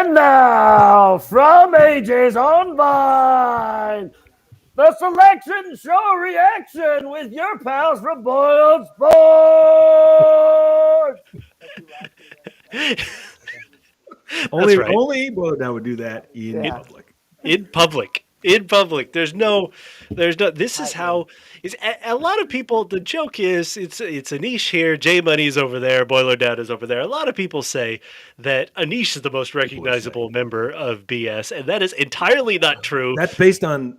And now, from AJ's on Vine, the Selection Show reaction with your pals from Boiled Sports. Only Boiled Down would do that in public. In public. There's no. This is how. It's a lot of people. The joke is it's Anish here. J Money's over there. Boiler Dad is over there. A lot of people say that Anish is the most recognizable member of BS, and that is entirely not true. That's based on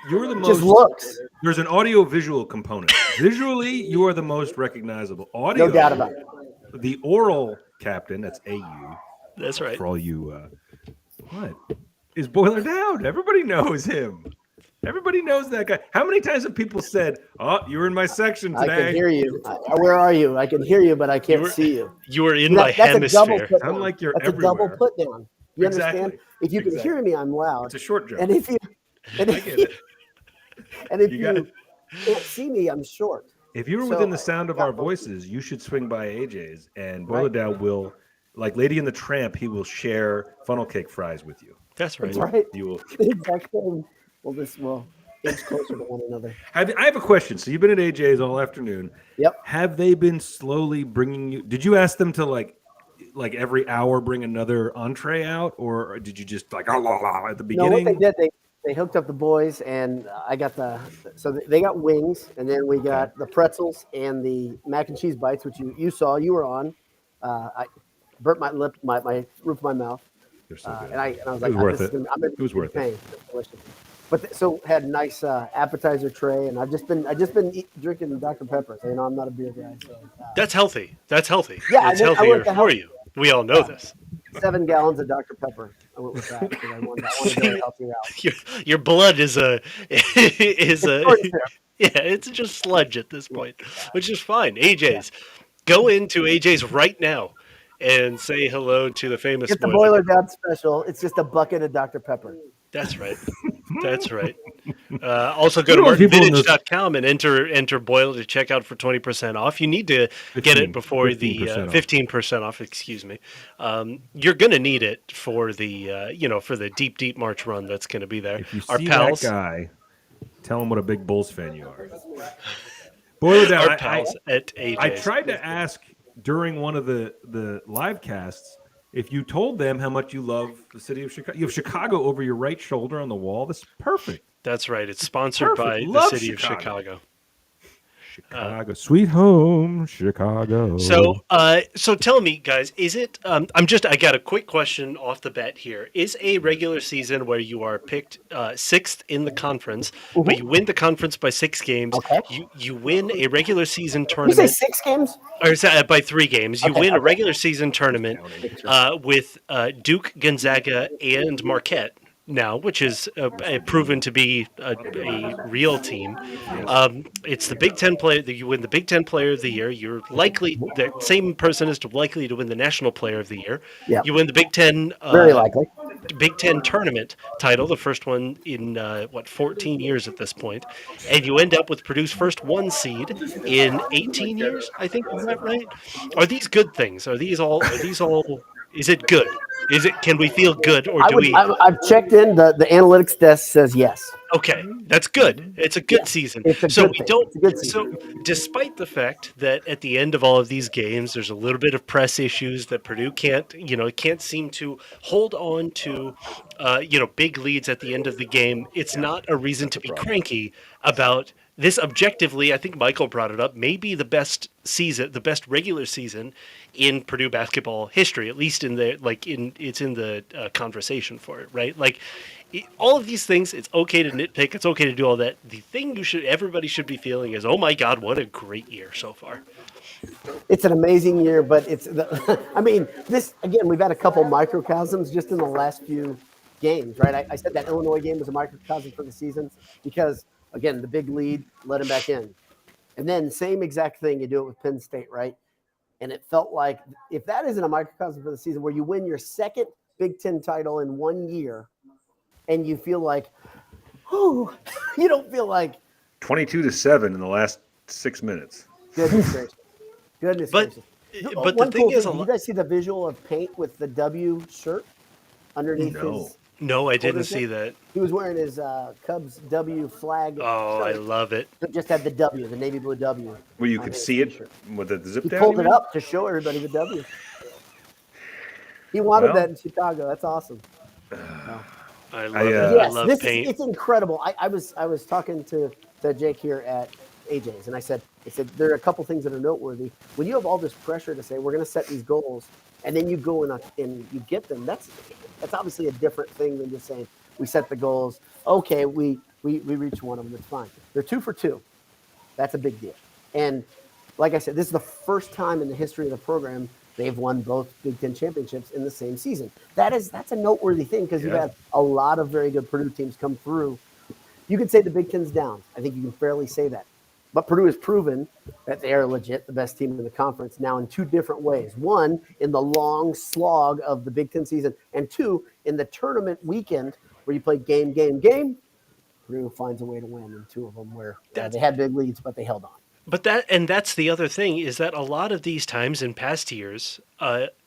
you're the most. Just looks. There's an audio-visual component. Visually, you are the most recognizable. Audio, No doubt about it. The oral captain. That's AU. That's right. For all you, what is Boiler Down? Everybody knows him. Everybody knows that guy. How many times have people said, "Oh, you were in my section today"? I can hear you. Where are you? I can hear you, but I can't see you. You were in my hemisphere. I'm like you're that's everywhere. A double put down. You exactly. understand? If you can hear me, I'm loud. It's a short joke. And if you can't see me, I'm short. If you were within the sound of our voices, you should swing by AJ's, and Boiler Down will, like Lady and the Tramp, he will share funnel cake fries with you. That's right. That's right. You will. Exactly. Well, this will inch closer to one another. I have a question. So you've been at AJ's all afternoon. Yep. Have they been slowly bringing you? Did you ask them to like every hour bring another entree out, or did you just like at the beginning? No, what they did, they hooked up the boys, and I got they got wings, and then we got the pretzels and the mac and cheese bites, which you saw, you were on. I burnt my lip, my roof of my mouth. You're so good. And I was like, it was worth it. It was worth it. Delicious. But so had a nice appetizer tray, and I've just been drinking Dr. Pepper. So, I'm not a beer guy. So that's healthy. That's healthy. Yeah, it's healthier for you. We all know this. 7 gallons of Dr. Pepper. I went with that because I wanted to go a healthy route. Your blood is it's just sludge at this point, which is fine. AJ's, go into AJ's right now and say hello to the famous. Get the Boiler Down special. It's just a bucket of Dr. Pepper. That's right. That's right. Also go to martinvintage.com and enter Boil to check out for 20% off. You need to get it before the 15% off, excuse me. You're going to need it for the for the deep March run that's going to be there. If you see that guy, tell him what a big Bulls fan you are. Boil Down. Our pals at AJ's. I tried to ask during one of the live casts if you told them how much you love the city of Chicago. You have Chicago over your right shoulder on the wall. That's perfect. That's right. It's sponsored by the city of Chicago. Chicago, sweet home, Chicago. So tell me, guys, is it? I got a quick question off the bat here. Is a regular season where you are picked 6th in the conference, but you win the conference by 6 games? Okay. You win a regular season tournament. You say 6 games? Or by 3 games. You win a regular season tournament with Duke, Gonzaga, and Marquette. Now, which is proven to be a real team. It's the Big Ten player that you win the Big Ten Player of the Year. You're likely the same person is likely to win the National Player of the Year. Yep. You win the Big Ten, very likely, Big Ten tournament title, the first one in 14 years at this point, and you end up with Purdue's first 1 seed in 18 years. I think, is that right? Are these good things? Are these all? Is it good? Can we feel good, or do we? I've checked in. The analytics desk says yes. Okay, that's good. It's a good season. So despite the fact that at the end of all of these games, there's a little bit of press issues that Purdue can't seem to hold on to, big leads at the end of the game. It's not a reason to be cranky about this. Objectively, I think Michael brought it up, maybe the best season, the best regular season in Purdue basketball history, at least in the conversation for it, right? Like all of these things, it's okay to nitpick, it's okay to do all that. The thing everybody should be feeling is, oh my God, what a great year so far. It's an amazing year, but this again, we've had a couple microcosms just in the last few games, right? I said that Illinois game was a microcosm for the season because, again, the big lead let him back in. And then same exact thing, you do it with Penn State, right? And it felt like if that isn't a microcosm for the season where you win your second Big Ten title in 1 year and you feel like, you don't feel like 22-7 in the last 6 minutes. Goodness gracious. Goodness gracious. But the thing is, you guys see the visual of Paint with the W shirt? underneath No. his. No, I didn't quarter see zip? that. He was wearing his Cubs W flag. Oh, I shirt. love it. It just had the W, the navy blue W. Where you on could his see it t-shirt. with the zip He down. pulled you it mean? up to show everybody the W. He wanted Well. that in Chicago. That's awesome. I love it. I Yes, love this paint. it's incredible. I was talking to Jake here at AJ's, and I said there are a couple things that are noteworthy. When you have all this pressure to say we're going to set these goals, and then you go and you get them, that's obviously a different thing than just saying we set the goals. Okay, we reach one of them. It's fine. They're 2 for 2. That's a big deal. And like I said, this is the first time in the history of the program they've won both Big Ten championships in the same season. That's a noteworthy thing because you've had a lot of very good Purdue teams come through. You could say the Big Ten's down. I think you can fairly say that. But Purdue has proven that they are legit the best team in the conference now in 2 different ways. One, in the long slog of the Big Ten season, and 2, in the tournament weekend where you play game. Purdue finds a way to win in 2 of them where they had big leads, but they held on. But that's the other thing is that a lot of these times in past years,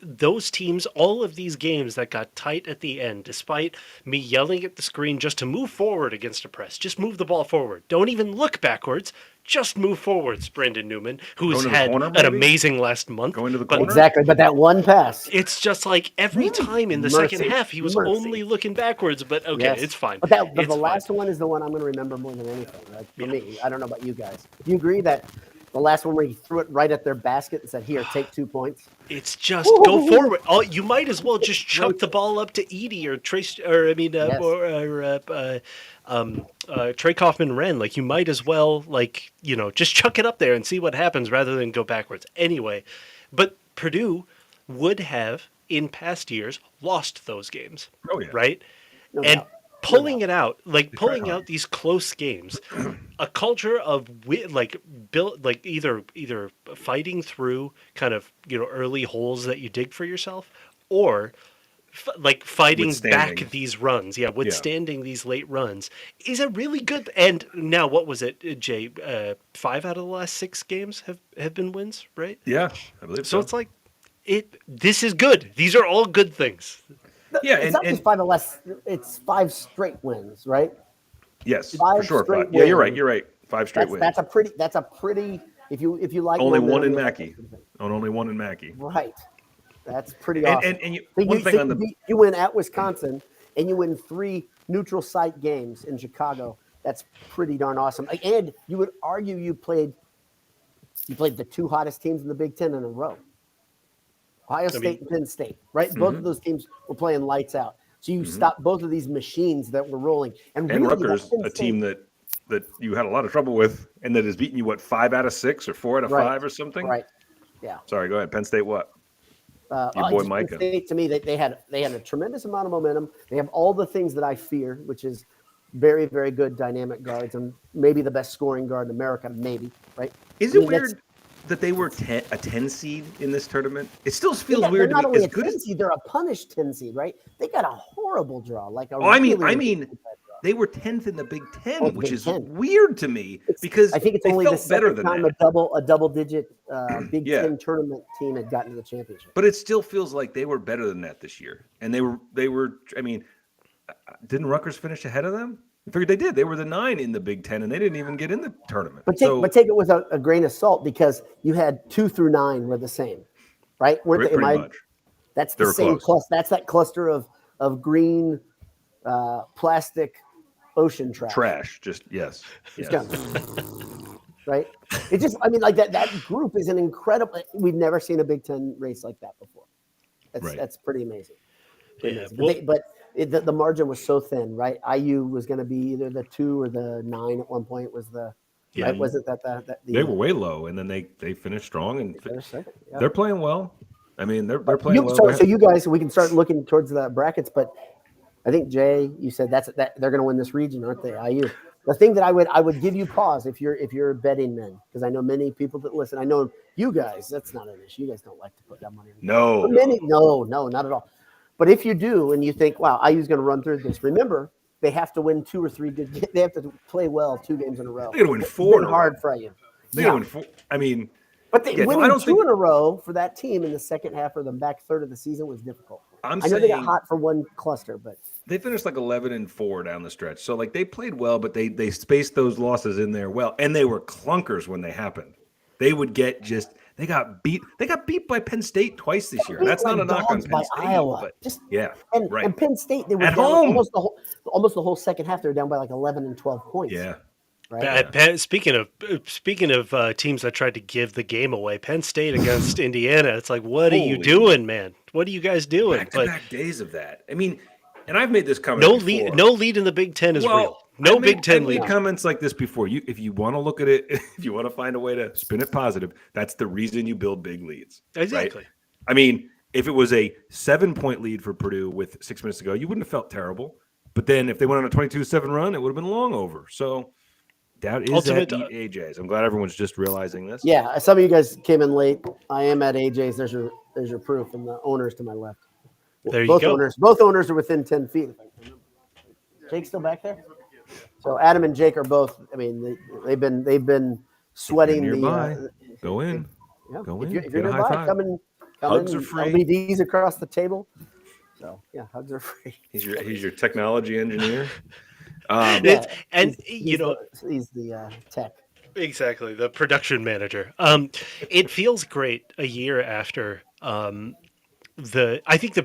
those teams, all of these games that got tight at the end, despite me yelling at the screen just to move forward against a press, just move the ball forward. Don't even look backwards. Just move forwards, Brandon Newman, who's had corner, an maybe? amazing last month. Going to the But corner? Exactly, but that one pass. it's just like every time in the second half, he was only looking backwards. But okay, Yes. it's fine. But the It's last fine. one is the one I'm going to remember more than anything. Like for me, I don't know about you guys. Do you agree that the last one where he threw it right at their basket and said, "Here, take 2 points"? It's just go forward. Oh, you might as well just chuck the ball up to Edie or Trace, or I mean, Trey Kaufman-Wren. Like you might as well, like just chuck it up there and see what happens rather than go backwards. Anyway, but Purdue would have in past years lost those games. Oh, yeah. Right, No and doubt. pulling it out, like try pulling hard. out these close games, a culture of built like either fighting through kind of early holes that you dig for yourself, or like fighting back Withstanding. these runs, withstanding these late runs is a really good. And now, what was it, Jay? 5 out of the last 6 games have been wins, right? Yeah, I believe So it's like this is good. These are all good things. Yeah, It's not just 5 or less. It's 5 straight wins, right? yes, for 5 sure. straight Yeah, you're wins. right. 5 straight wins. That's a pretty. If you like Only one momentum, in Mackey. Only one in Mackey. right? That's pretty awesome. And So one thing on the you win at Wisconsin and you win 3 neutral site games in Chicago. That's pretty darn awesome. And you would argue you played the 2 hottest teams in the Big Ten in a row. Ohio State and Penn State, right? Both of those teams were playing lights out. So you stopped both of these machines that were rolling. And really, Rutgers, a team that you had a lot of trouble with, and that has beaten you 5 out of 6 or 4 out of 5 or something. Right. Yeah. Sorry, go ahead. Penn State, what? Your boy Penn Micah. State, to me, they had a tremendous amount of momentum. They have all the things that I fear, which is very, very good dynamic guards and maybe the best scoring guard in America, maybe, right? Is it weird that they were a 10 seed in this tournament? It still feels weird to me. They're not only As a good 10 as seed, they're a punished 10 seed, right? They got a horrible draw. I mean, they were 10th in the Big Ten, which is Ten. weird to me because I think it's they only the felt better second than time that. a double-digit Big Ten tournament team had gotten to the championship. But it still feels like they were better than that this year. And they were. I mean, didn't Rutgers finish ahead of them? I figured they did. They were the 9 in the Big Ten, and they didn't even get in the tournament. But take it with a grain of salt because you had 2 through 9 were the same, right? Pretty much. That's the same cluster. That's that cluster of green plastic ocean trash. Just yes. Right? It just, I mean, like that group is an incredible. We've never seen a Big Ten race like that before. That's pretty amazing. But the margin was so thin, right? IU was going to be either the 2 or the 9 at one point. Was the right? Wasn't that they were way low, and then they finished strong, and Yeah. they're playing well. I mean, they're playing well. So you guys, we can start looking towards the brackets, but I think Jay, you said that they're going to win this region, aren't they? IU. The thing that I would give you pause if you're betting men, because I know many people that listen. I know you guys. That's not an issue. You guys don't like to put that money. No, not at all. But if you do, and you think, wow, IU's going to run through this, remember they have to win 2 or 3 good. They have to play well 2 games in a row. They're going to win 4 in a row. Hard for IU. They're going to win 4. I mean, but winning 2 in a row for that team in the second half or the back third of the season was difficult. I'm I know they got saying hot for one cluster, but they finished like 11-4 down the stretch. So like they played well, but they spaced those losses in there well, and they were clunkers when they happened. They would get they got beat. They got beat by Penn State twice this year. beat That's not like a knock on dogs Penn by State, Iowa. but Just yeah, and right. Penn State, they were At down home. almost the whole second half. They were down by like 11 and 12 points. Yeah. Right. Speaking of teams that tried to give the game away, Penn State against Indiana. It's like, what are you doing, man? What are you guys doing? Back-to-back days of that. I mean, and I've made this comment before. No lead in the Big Ten is real. No Big Ten lead. I've made comments like this before. If you want to look at it, if you want to find a way to spin it positive, that's the reason you build big leads. Exactly. Right? I mean, if it was a 7-point lead for Purdue with 6 minutes to go, you wouldn't have felt terrible. But then if they went on a 22-7 run, it would have been long over. So that is at AJ's. I'm glad everyone's just realizing this. Yeah, some of you guys came in late. I am at AJ's. There's your proof, and the owners to my left. There you go. Both owners are within 10 feet. Jake's still back there. So Adam and Jake are both. I mean, they've been sweating nearby. the. Go in. Yeah, Go in. If you're nearby, come in. Hugs are free. LBDs across the table. So yeah, hugs are free. He's your technology engineer. He's the tech. Exactly, the production manager. It feels great a year after I think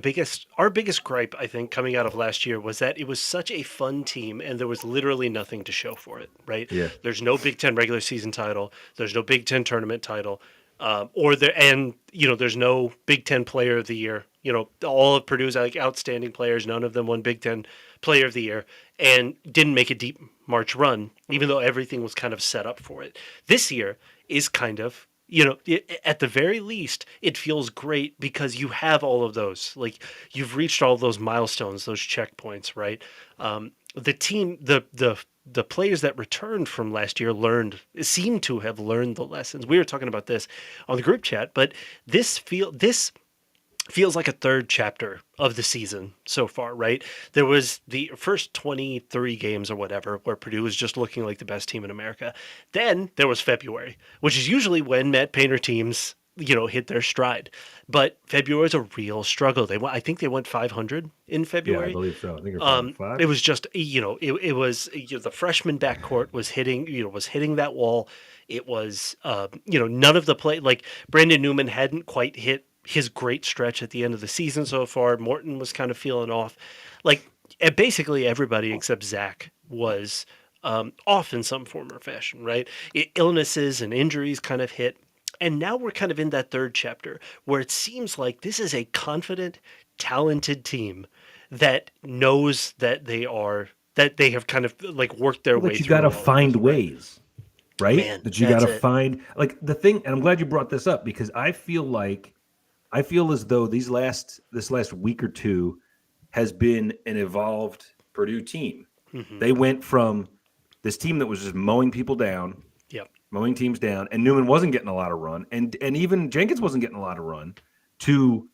our biggest gripe, I think, coming out of last year was that it was such a fun team and there was literally nothing to show for it, right? Yeah. There's no Big Ten regular season title. There's no Big Ten tournament title. There's no Big Ten player of the year. All of Purdue's outstanding players, none of them won Big Ten player of the year and didn't make a deep March run, even though everything was kind of set up for it. This year is kind of, at the very least, it feels great because you have all of those. Like, you've reached all of those milestones, those checkpoints, right? The team, the players that returned from last year seem to have learned the lessons. We were talking about this on the group chat, but this feels like a third chapter of the season so far, right? There was the first 23 games or whatever where Purdue was just looking like the best team in America. Then there was February, which is usually when Matt Painter teams, hit their stride. But February is a real struggle. I think they went 500 in February. Yeah, I believe so. I think it was it was just, it was the freshman backcourt was hitting that wall. It was, none of the play, like Brandon Newman hadn't quite hit his great stretch at the end of the season so far. Morton was kind of feeling off. Like, basically everybody except Zach was off in some form or fashion, right? Illnesses and injuries kind of hit. And now we're kind of in that third chapter where it seems like this is a confident, talented team that knows that they have kind of like worked their way through. You got to find ways, right? Man, that you got to find, like, the thing. And I'm glad you brought this up because I feel as though this last week or two has been an evolved Purdue team. Mm-hmm. They went from this team that was just mowing people down, mowing teams down, and Newman wasn't getting a lot of run, and even Jenkins wasn't getting a lot of run, to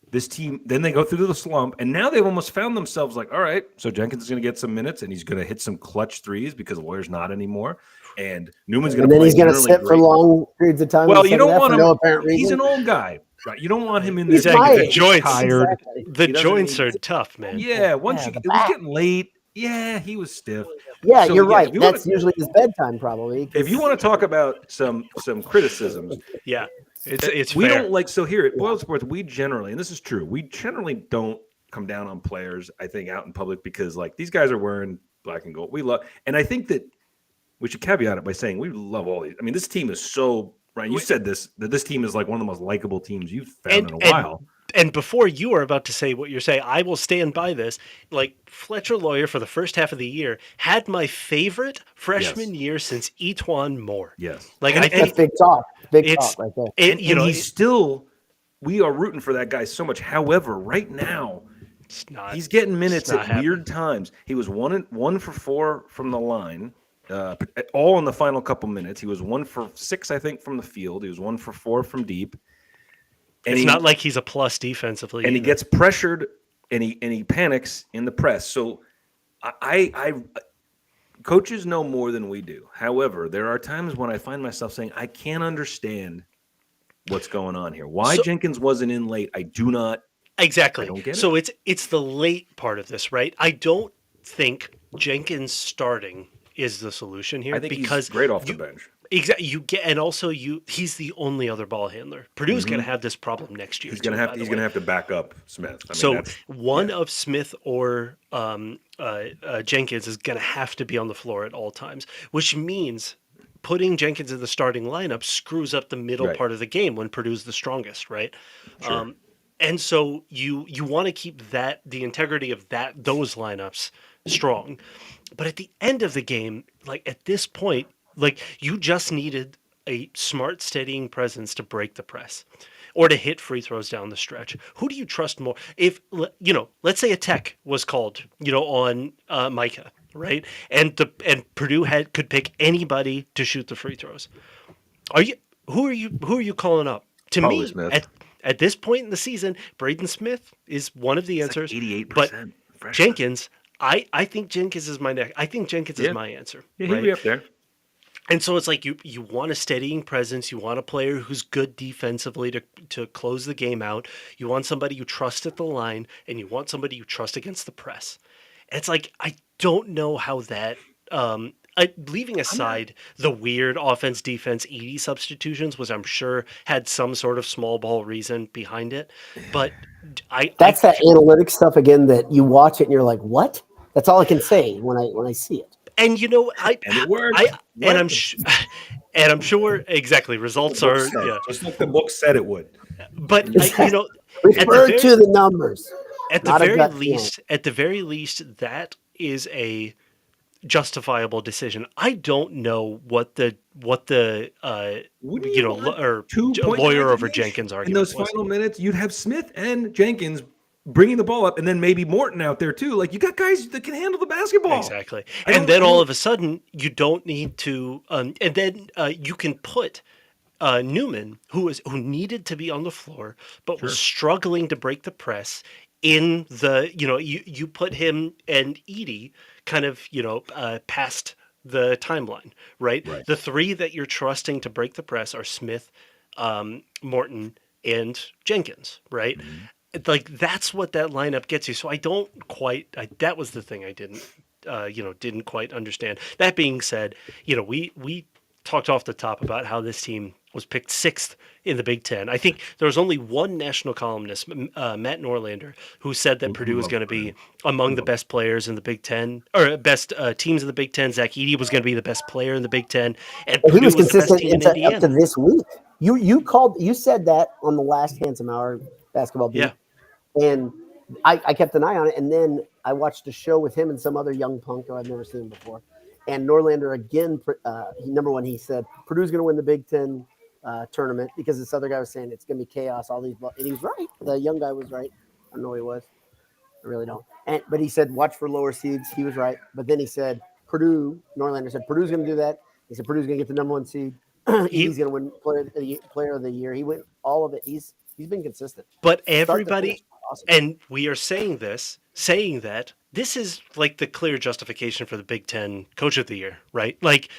this team. Then they go through the slump, and now they've almost found themselves like, all right, so Jenkins is going to get some minutes, and he's going to hit some clutch threes because Lawyer's not anymore, and Newman's going to play. And then he's going to sit for long periods of time. Well, you don't want him. No apparent reason. He's an old guy. Right, you don't want him in this. The joints, tired. Exactly. The joints are tough, man. Yeah, it was getting late. Yeah, he was stiff. Yeah, so, you're right. That's usually his bedtime, probably. If you want to talk about some criticisms, yeah, it's we fair. don't like. So here at Boiled Sports, we generally, and this is true, we generally don't come down on players. I think out in public because like these guys are wearing black and gold. We love, and I think that we should caveat it by saying we love all these. I mean, this team is so. Right, you said that this team is like one of the most likable teams you've found in a while. And before you are about to say what you're saying, I will stand by this. Like, Fletcher Lawyer for the first half of the year had my favorite freshman year since Etwan Moore. Yes, like I think big talk right there. He's still. We are rooting for that guy so much. However, right now, he's getting minutes at weird times. He was 1 for 4 from the line. All in the final couple minutes. He was 1 for 6, I think, from the field. He was 1 for 4 from deep. And it's not like he's a plus defensively. And he gets pressured, and he panics in the press. So, I coaches know more than we do. However, there are times when I find myself saying, I can't understand what's going on here. Why Jenkins wasn't in late, I do not Exactly. I don't get So it. it's the late part of this, right? I don't think Jenkins starting is the solution here I think he's because great off the you bench. exactly you get and also he's the only other ball handler. Purdue's going to Mm-hmm. have this problem next year He's too, gonna have by to, the he's way. gonna have to back up Smith. I mean, So that's one of Smith or Jenkins is going to have to be on the floor at all times, which means putting Jenkins in the starting lineup screws up the middle right. part of the game when Purdue's the strongest, right? Sure. And so you want to keep the integrity of those lineups strong. But at the end of the game, like at this point, like you just needed a smart steadying presence to break the press or to hit free throws down the stretch. Who do you trust more? If let's say a tech was called, on Micah, right? And Purdue could pick anybody to shoot the free throws. Are you who are you calling up? To Probably me, Smith. at this point in the season, Braden Smith is one of the He's like answers. But 88% freshman. Jenkins, I think Jenkins is my next. I think Jenkins is Yeah. my answer. Yeah, he'd Right. be up there. And so it's like you want a steadying presence. You want a player who's good defensively to close the game out. You want somebody you trust at the line, and you want somebody you trust against the press. And it's like I don't know how that. Leaving aside the weird offense defense Edie substitutions, which I'm sure had some sort of small ball reason behind it, but That's that analytics stuff again that you watch it and you're like, what? That's all I can say when I see it. and And it worked. I and What? and I'm sure exactly The results book are said. Just like the book said it would. but at the Refer very to the numbers, at the not a very gut feeling. least that is a justifiable decision. I don't know what the Wouldn't you want or 2 point lawyer guards over each? Jenkins In argument those was. final minutes, you'd have Smith and Jenkins bringing the ball up, and then maybe Morton out there too. Like you got guys that can handle the basketball. Exactly. And then all of a sudden, you don't need to. And then you can put Newman, who needed to be on the floor, but was struggling to break the press. In the you put him and Edie kind of past the timeline, right? Right. The three that you're trusting to break the press are Smith, Morton, and Jenkins, right? Like that's what that lineup gets you. So I don't quite. That was the thing I didn't quite understand. That being said, we talked off the top about how this team was picked 6th in the Big Ten. I think there was only one national columnist, Matt Norlander, who said that Purdue was going to be among the best players in the Big Ten, or best teams in the Big Ten. Zach Edey was going to be the best player in the Big Ten, and He Purdue was was the best consistent team in up to Indiana. this week. You said that on the last Handsome Hour basketball beat, Yeah. and I kept an eye on it. And then I watched a show with him and some other young punk who I've never seen before. And Norlander again, he said Purdue's going to win the Big Ten tournament because this other guy was saying it's going to be chaos. All these, and he was right. The young guy was right. I don't know who he was. I really don't. But he said watch for lower seeds. He was right. But then he said Norlander said Purdue's going to do that. He said Purdue's going to get the number 1 seed. He's going to win player of the year. He went all of it. He's been consistent. But everybody, awesome. and we are saying that this is like the clear justification for the Big Ten Coach of the Year, right? Like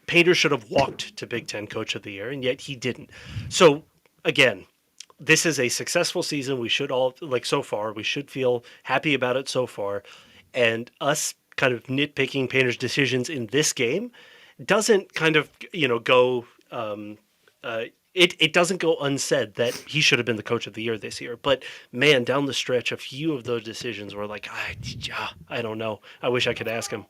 Painter should have walked to Big Ten Coach of the Year, and yet he didn't. So again, this is a successful season. We should all so far. We should feel happy about it so far, and us kind of nitpicking Painter's decisions in this game doesn't kind of go. It doesn't go unsaid that he should have been the Coach of the Year this year. But man, down the stretch, a few of those decisions were like, I don't know. I wish I could ask him.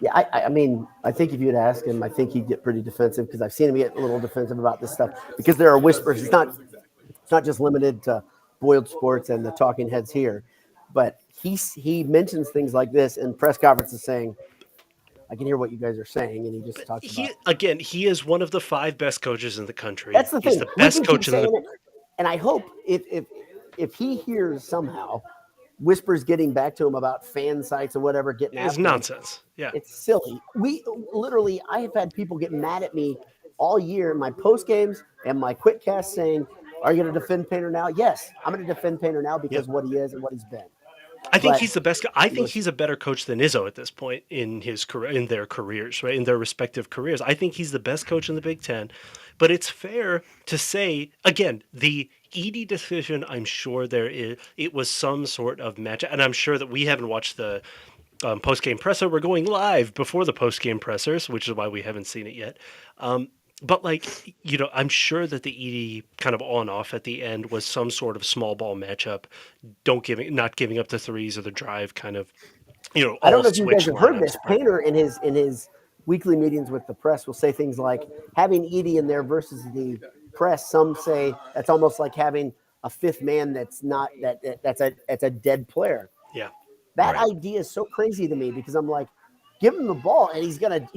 Yeah, I mean, I think if you'd ask him, I think he'd get pretty defensive because I've seen him get a little defensive about this stuff because there are whispers. It's not just limited to Boiled Sports and the talking heads here, but he mentions things like this in press conferences saying, I can hear what you guys are saying, and he just talks about. He is one of the 5 best coaches in the country. That's the thing. He's the best coach in the. And I hope if he hears somehow whispers getting back to him about fan sites or whatever getting It's after nonsense. Yeah, it's silly. I have had people get mad at me all year in my post games and my quick cast saying, "Are you going to defend Painter now?" Yes, I'm going to defend Painter now because what he is and what he's been. I think But he's the best. I think he's a better coach than Izzo at this point in his career, in their careers, right? In their respective careers. I think he's the best coach in the Big Ten. But it's fair to say, again, the Edey decision, I'm sure it was some sort of match. And I'm sure that we haven't watched the post-game presser. We're going live before the post-game pressers, which is why we haven't seen it yet. But I'm sure that the Edey kind of on-off at the end was some sort of small ball matchup. Not giving up the threes or the drive kind of, I don't know if you guys have heard this. Painter in his weekly meetings with the press will say things like having Edey in there versus the press. Some say that's almost like having a fifth man that's a dead player. Yeah. That idea is so crazy to me because I'm like, give him the ball and he's gonna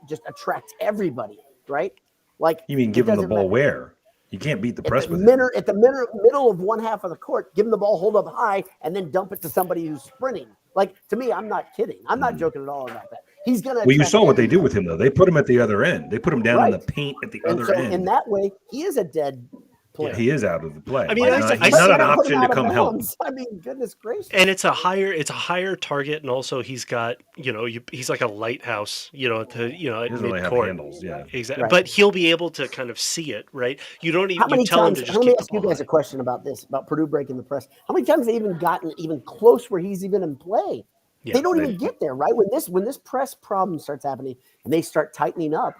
just attract everybody, right? Like, you mean give him the ball where? You can't beat the press with it. At the middle of one half of the court, give him the ball, hold up high, and then dump it to somebody who's sprinting. Like, to me, I'm not kidding. I'm not joking at all about that. He's gonna. Well, you saw what they do with him though. They put him at the other end. They put him down in the paint at the other end. In that way, he is a dead player. Yeah, he is out of the play. I mean, he's not an option to come help. I mean, goodness gracious. And it's a higher target, and also he's got he's like a lighthouse, at midcourt. Handles, yeah, exactly. Right. But he'll be able to kind of see it, right? You don't even How many tell times, him to just let me keep ask the you ball guys a question about this, about Purdue breaking the press. How many times have they even gotten even close where he's even in play? Yeah, they don't even get there, right? When this press problem starts happening and they start tightening up,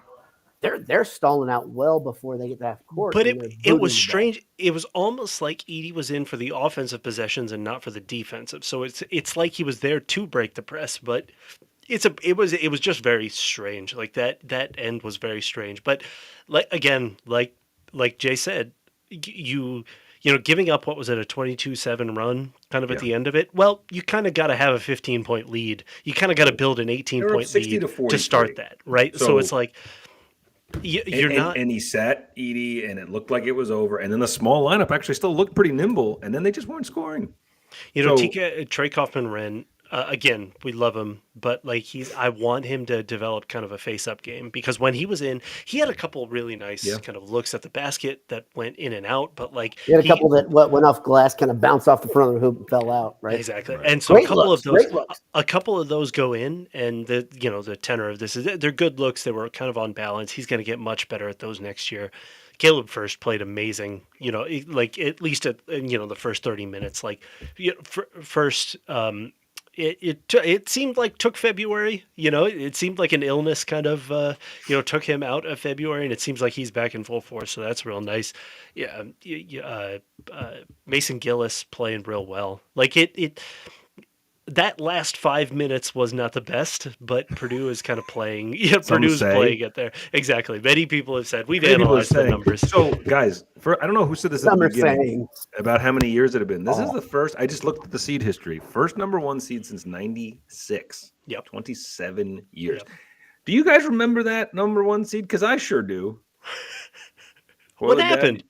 they're stalling out well before they get to half court. But it was strange. It was almost like Edey was in for the offensive possessions and not for the defensive. So it's like he was there to break the press, but it was just very strange. Like that end was very strange. But like Jay said, giving up, what was it, a 22-7 run kind of at the end of it? Well, you kind of got to have a 15-point lead. You kind of got to build an 18-point lead to start that, right? So it's like and he sat Edey, and it looked like it was over. And then the small lineup actually still looked pretty nimble, and then they just weren't scoring. Trey Kaufman-Renn, again, we love him, but I want him to develop kind of a face-up game, because when he was in, he had a couple really nice kind of looks at the basket that went in and out, but he had a couple that went off glass, kind of bounced off the front of the hoop and fell out, right? Exactly. Right. And so a couple of those go in, and the tenor of this is they're good looks. They were kind of on balance. He's going to get much better at those next year. Caleb First played amazing, at least at the first 30 minutes. First. It seemed like took February, it seemed like an illness kind of, took him out of February, and it seems like he's back in full force. So that's real nice. Yeah. Mason Gillis playing real well. That last 5 minutes was not the best, but Purdue is kind of playing. Yeah, Purdue's playing it there. Exactly. Many people have said we've analyzed the numbers. So, guys, I don't know who said this at the beginning about how many years it had been. This is the first. I just looked at the seed history. First number one seed since '96. Yep. 27 years. Yep. Do you guys remember that number one seed? Because I sure do. What happened?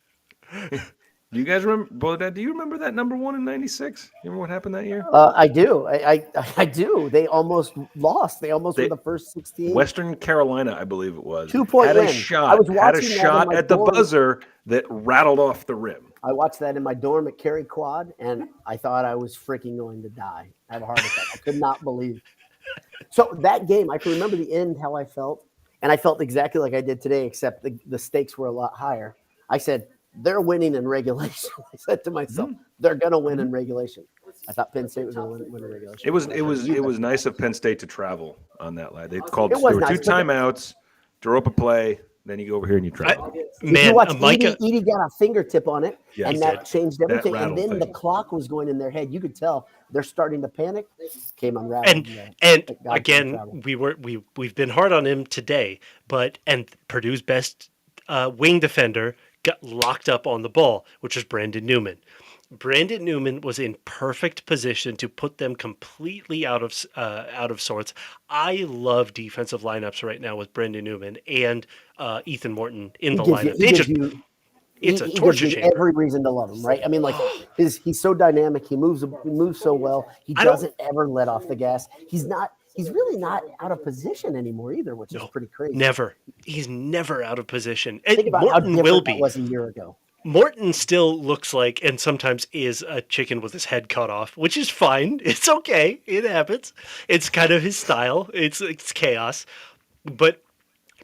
Do you guys remember? Do you remember that number one in '96? You remember what happened that year? I do. I do. They almost lost. They almost were the first 16. Western Carolina, I believe it was. 2-point had win. A shot. Had a shot at the buzzer that rattled off the rim. I watched that in my dorm at Cary Quad, and I thought I was freaking going to die. I had a heart attack. I could not believe. So that game, I can remember the end, how I felt, and I felt exactly like I did today, except the stakes were a lot higher. I said, they're winning in regulation. I said to myself, they're going to win in regulation. I thought Penn State was going to win in regulation. It was nice of Penn State to travel on that line. They called. There were two timeouts, drew up a play, then you go over here and you travel. Edey got a fingertip on it, and that changed everything. And then the clock was going in their head. You could tell they're starting to panic. Came unraveled. And again, we've been hard on him today, and Purdue's best wing defender got locked up on the ball, which was Brandon Newman. Brandon Newman was in perfect position to put them completely out of sorts. I love defensive lineups right now with Brandon Newman and Ethan Morton in the lineup. It's a torture chamber. Every reason to love him, right? I mean, he's so dynamic. He moves so well. He doesn't ever let off the gas. He's really not out of position anymore either, which is pretty crazy. Never. He's never out of position. Think about Morton how will different be. That was a year ago. Morton still looks like, and sometimes is, a chicken with his head cut off, which is fine. It's okay. It happens. It's kind of his style. It's chaos. But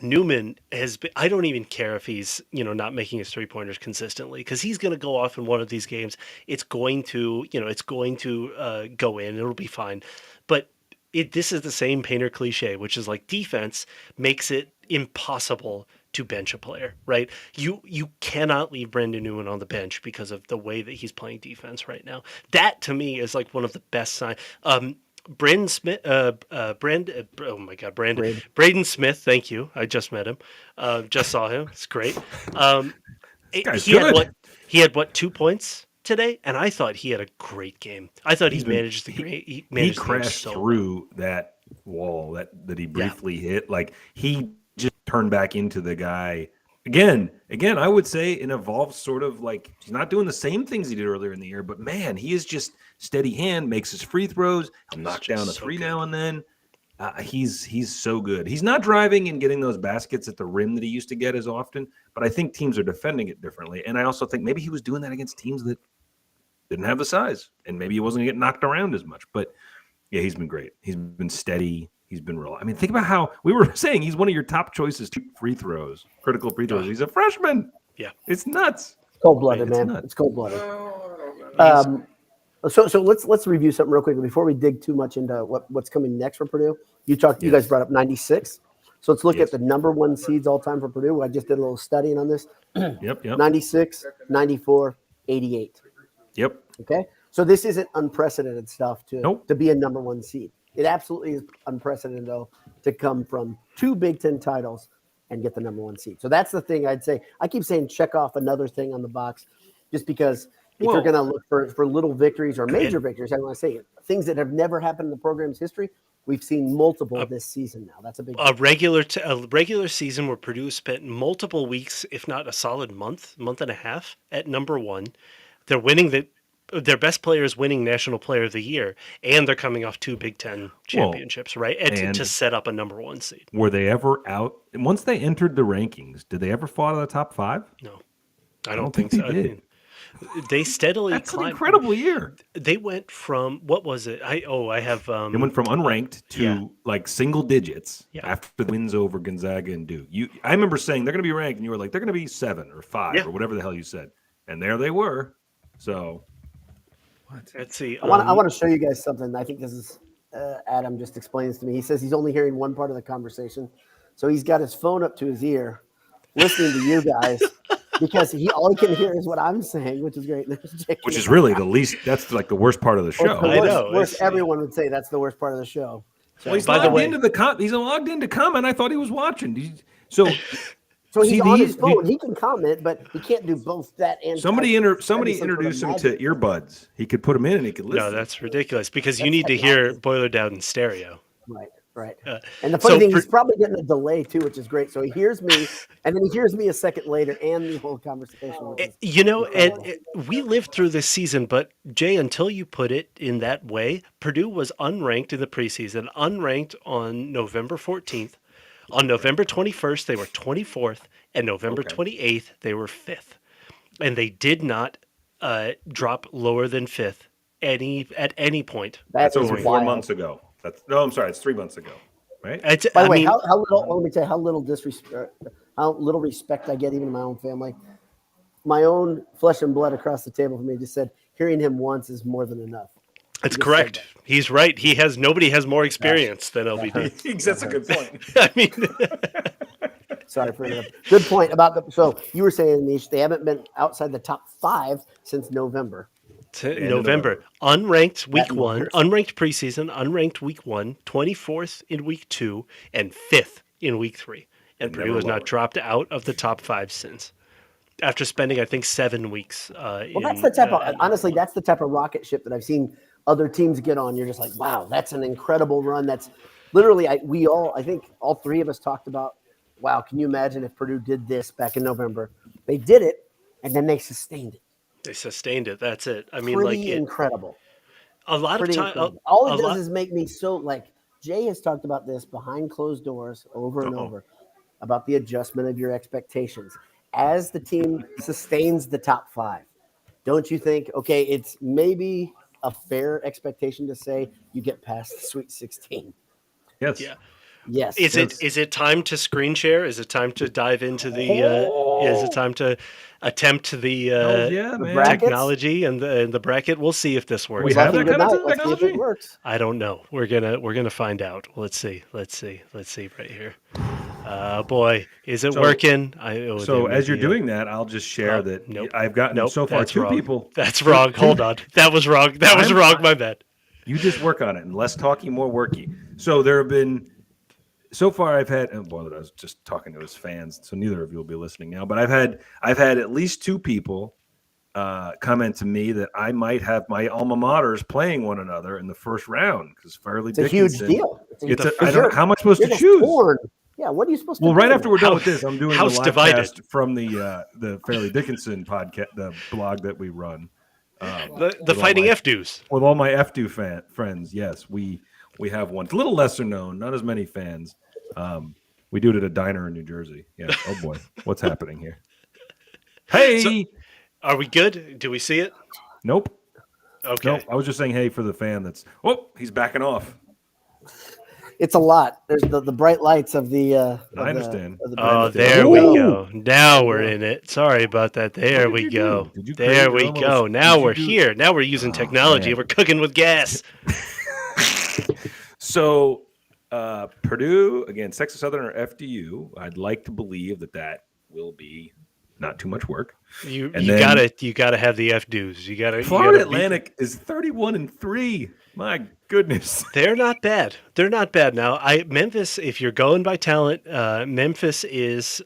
Newman has been, I don't even care if he's, not making his 3-pointers consistently, because he's going to go off in one of these games. It's going to, go in. It'll be fine. But this is the same Painter cliche, which is like defense makes it impossible to bench a player, right? You cannot leave Brandon Newman on the bench because of the way that he's playing defense right now. That to me is like one of the best signs. Braden Smith, Braden Smith. Thank you. I just met him. Just saw him. It's great. He had 2 points today, and I thought he had a great game. I thought he managed he crashed through that wall that he briefly hit. Like he just turned back into the guy again. I would say an evolved sort of, like, he's not doing the same things he did earlier in the year, but man, he is just steady hand, makes his free throws. He'll knock down a three now and then. He's so good. He's not driving and getting those baskets at the rim that he used to get as often, but I think teams are defending it differently. And I also think maybe he was doing that against teams that didn't have the size, and maybe he wasn't going to get knocked around as much. But yeah, he's been great. He's been steady. He's been real. I mean, think about how we were saying he's one of your top choices to free throws, critical free throws. He's a freshman. Yeah, it's nuts. Cold-blooded, man. It's cold-blooded. So let's review something real quickly before we dig too much into what's coming next for Purdue. You guys brought up 96. So let's look at the number 1 seeds all time for Purdue. I just did a little studying on this. Yep. 96, 94, 88. Yep. Okay. So this isn't unprecedented stuff to be a number 1 seed. It absolutely is unprecedented, though, to come from 2 Big Ten titles and get the number 1 seed. So that's the thing I'd say. I keep saying check off another thing on the box, just because if you're going to look for little victories or major victories, I want to say things that have never happened in the program's history. We've seen multiple this season now. That's a big regular season where Purdue spent multiple weeks, if not a solid month and a half, at number 1. They're winning their best player is winning National Player of the Year, and they're coming off 2 Big Ten championships, right? And to set up a number 1 seed. Were they ever out? Once they entered the rankings, did they ever fall out of the top 5? No, I don't think so. They did. They steadily That's climbed. An incredible year. They went from, what was it? I have. They went from unranked to like single digits after the wins over Gonzaga and Duke. I remember saying they're going to be ranked, and you were like, they're going to be 7 or 5 or whatever the hell you said, and there they were. So. Let's see. I want to show you guys something. I think this is Adam just explains to me. He says he's only hearing one part of the conversation, so he's got his phone up to his ear, listening to you guys, because all he can hear is what I'm saying, which is great. Which is really the least. That's like the worst part of the show. I know. Everyone would say that's the worst part of the show. So, well, he's logged into comment. I thought he was watching. So he's on his phone. He can comment, but he can't do both that and somebody introduce him to earbuds. He could put them in and he could listen. No, that's ridiculous because you need to hear Boiler Down in stereo. Right. And the funny thing, he's probably getting a delay too, which is great. So he hears me, and then he hears me a second later, and the whole conversation. We lived through this season, but Jay, until you put it in that way, Purdue was unranked in the preseason, unranked on November 14th. On November 21st, they were 24th, and November 28th, they were 5th. And they did not drop lower than 5th at any point. That's over 4 months ago. I'm sorry, it's 3 months ago, right? By the way, how little? Let me tell you how little how little respect I get even in my own family. My own flesh and blood across the table from me just said, hearing him once is more than enough. That's correct. He's right. Nobody has more experience than LBD. That's a good point. I mean, sorry for interrupting. Good point about so you were saying, Nish, they haven't been outside the top 5 since November. November. Unranked week 1, unranked preseason, unranked week 1, 24th in week 2, and 5th in week 3. And Purdue has not dropped out of the top 5 since. After spending, I think, 7 weeks. That's the type of honestly, that's the type of rocket ship that I've seen other teams get on. You're just like, wow, that's an incredible run. That's literally, I think all 3 of us talked about, wow, can you imagine if Purdue did this back in November? They did it, and then they sustained it. That's it. I mean, pretty incredible. A lot of time. All it does is make me so like Jay has talked about this behind closed doors over and over about the adjustment of your expectations. as the team sustains the top 5, don't you think, okay, it's maybe a fair expectation to say you get past the Sweet 16? Yes. Yeah. Yes. Is it time to screen share? Is it time to dive into the? Is it time to attempt the Hells yeah, The man. brackets? technology and the bracket? We'll see if this works. We have Lucky that kind of tonight. Let's see if it technology? works. I don't know. We're gonna find out. Let's see right here. Boy, is it So- working? So as you're doing that, I'll just share that nope. I've gotten Nope, so far that's 2 wrong. people. That's wrong. Hold on. That was wrong. That was wrong. My bad. You just work on it, and less talking, more worky. So there have been, so far I've had, and boy, I was just talking to his fans, so neither of you will be listening now. But I've had at least 2 people comment to me that I might have my alma maters playing one another in the first round because Fairleigh It's a Dickinson. huge deal. I don't know, how am I supposed to choose? Torn. Yeah, what are you supposed to do? Well, right after we're done with this, I'm doing the house live divided. cast from the Fairleigh Dickinson podcast, the blog that we run. The Fighting F-Dues. With all my F2 friends, yes, we have one. It's a little lesser known, not as many fans. We do it at a diner in New Jersey. Yeah. Oh boy, what's happening here? Hey, So- Are we good? Do we see it? nope. Okay. Nope. I was just saying, hey, for the fan. That's he's backing off. It's a lot. There's the bright lights of the. I understand. Oh, Ooh. there we go. Now we're in it. Sorry about that. There we go. Did you There create we your go. almost- Now did you we're do- here. Now we're using technology. man. We're cooking with gas. So Purdue against Texas Southern or FDU. I'd like to believe that will be not too much work. You And then- gotta have the F-Dues. You gotta. Florida you gotta beat- Atlantic is 31-3. My goodness. They're not bad. They're not bad. Now, Memphis, if you're going by talent, Memphis is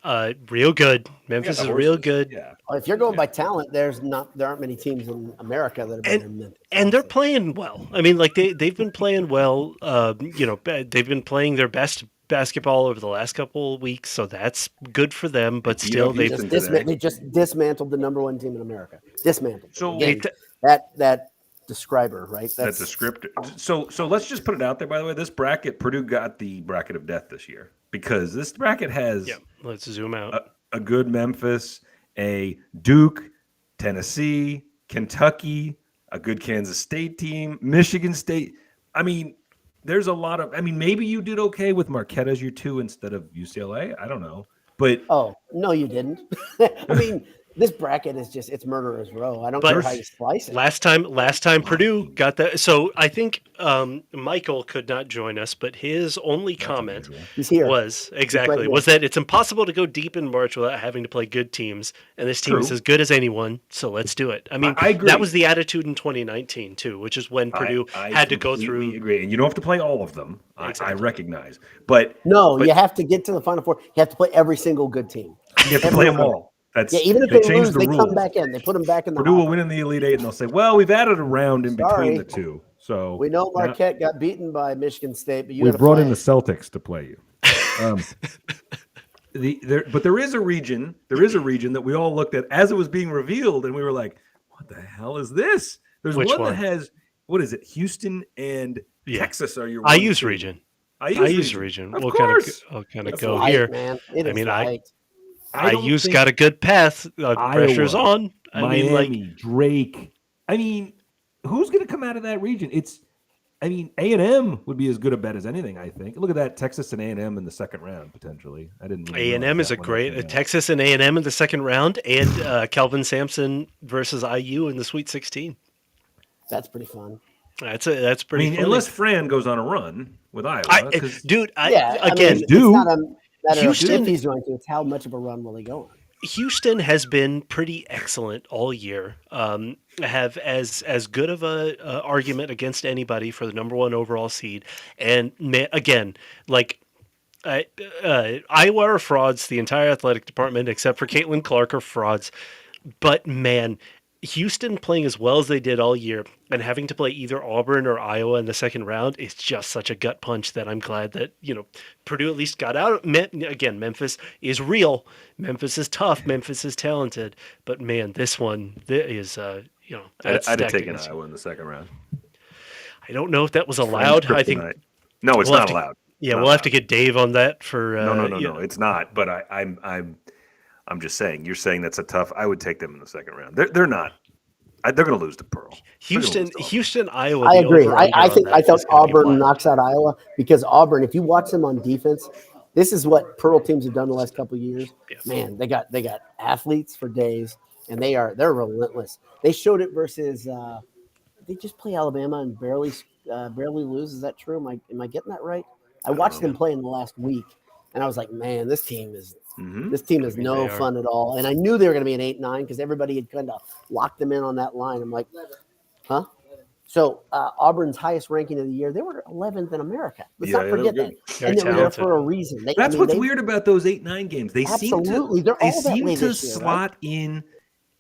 real good. Memphis is real good. Yeah. If you're going by talent, there aren't many teams in America that are better than Memphis. And they're playing well. I mean, like they've been playing well. They've been playing their best basketball over the last couple of weeks, so that's good for them. But still, they they just dismantled the number 1 team in America. Dismantled. So- Again, that describer, right? That's a script. So let's just put it out there, by the way. This bracket, Purdue got the bracket of death this year because this bracket has let's zoom out. a good Memphis, a Duke, Tennessee, Kentucky, a good Kansas State team, Michigan State. I mean, there's a lot of, maybe you did okay with Marquette as your 2 instead of UCLA. I don't know. But Oh, no, you didn't. I mean, this bracket is it's murderer's row. I don't care how you slice it. Last time Purdue got that. So I think Michael could not join us, but his only comment He's here. was right was that it's impossible to go deep in March without having to play good teams, and this team is as good as anyone. So let's do it. I mean, I agree. that was the attitude in 2019 too, which is when Purdue had to go through. I agree. And you don't have to play all of them. I recognize. But No, you have to get to the Final Four. You have to play every single good team. you have to play them all. Even if they changed lose, the they rules. come back in. They put them back in the Purdue will hopper. win in the Elite Eight, and they'll say, "Well, we've added a round in between Sorry. the 2." So We know Marquette got beaten by Michigan State, but you we gotta brought play. in the Celtics to play you. But there is a region that we all looked at as it was being revealed, and we were like, "What the hell is this?" There's Which one one? that has, what is it? Houston and Texas are your IU's 1-2. region. IU's region. Of We'll course. I'll kind of It's go light, here. man. It I is mean, light. I don't IU's think got a good path. Pressure's on. Miami, Drake. Who's going to come out of that region? A&M would be as good a bet as anything, I think. Look at that, Texas and A&M in the second round, potentially. I didn't even A&M realize is a that one great came out. Texas and A&M in the second round, and Kelvin Sampson versus IU in the Sweet 16. That's pretty fun. That's pretty. funny. Unless Fran goes on a run with Iowa. Dude, Dude. It's not a matter Houston- of if he's going to. It's how much of a run will he go on? Houston has been pretty excellent all year. Have as good of a argument against anybody for the number 1 overall seed, and again, like. Iowa are frauds. The entire athletic department, except for Caitlin Clark, are frauds. But man, Houston playing as well as they did all year and having to play either Auburn or Iowa in the second round is just such a gut punch that I'm glad that, Purdue at least got out. Again, Memphis is real. Memphis is tough. Memphis is talented. But man, this one is, that's I'd have taken against- Iowa in the second round. I don't know if that was allowed. I think. No, it's We'll not have to- allowed. Yeah, Not we'll have allowed. to get Dave on that for. No, it's not. But I'm just saying. You're saying that's a tough. I would take them in the second round. They're not. They're going to lose to Pearl. Houston, Iowa. I agree. I thought Auburn wild. knocks out Iowa because Auburn, if you watch them on defense, this is what Pearl teams have done the last couple of years. Yeah. Man, they got athletes for days, and they're relentless. They showed it versus they just play Alabama and barely lose. Is that true? Am I getting that right? I watched them play in the last week, and I was like, man, this team is no fun at all. And I knew they were going to be an 8-9 because everybody had kind of locked them in on that line. I'm like, huh? So Auburn's highest ranking of the year, they were 11th in America. Let's not forget that. And they were there for a reason. That's what's weird about those 8-9 games. They seem to slot in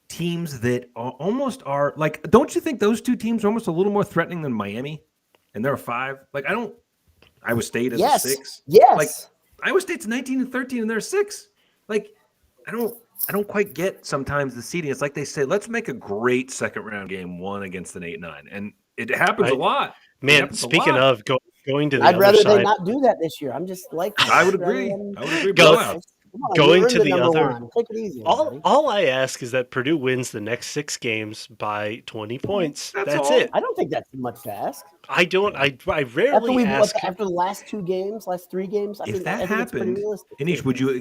teams that are like. Don't you think those two teams are almost a little more threatening than Miami? And they're a 5. Like Iowa State is a 6. Yes. Like Iowa State's 19-13 and they're 6. Like I don't quite get sometimes the seeding. It's like they say, let's make a great second round game 1 against an 8-9, and it happens a lot. Man, speaking of going to the I'd other rather side, they not do that this year. I'm just like I would agree. Going to the other. Take it easy. All I ask is that Purdue wins the next 6 games by 20 points. That's it. I don't think that's much to ask. I don't. I rarely ask. After the last 3 games. If that happened, Anish, would you?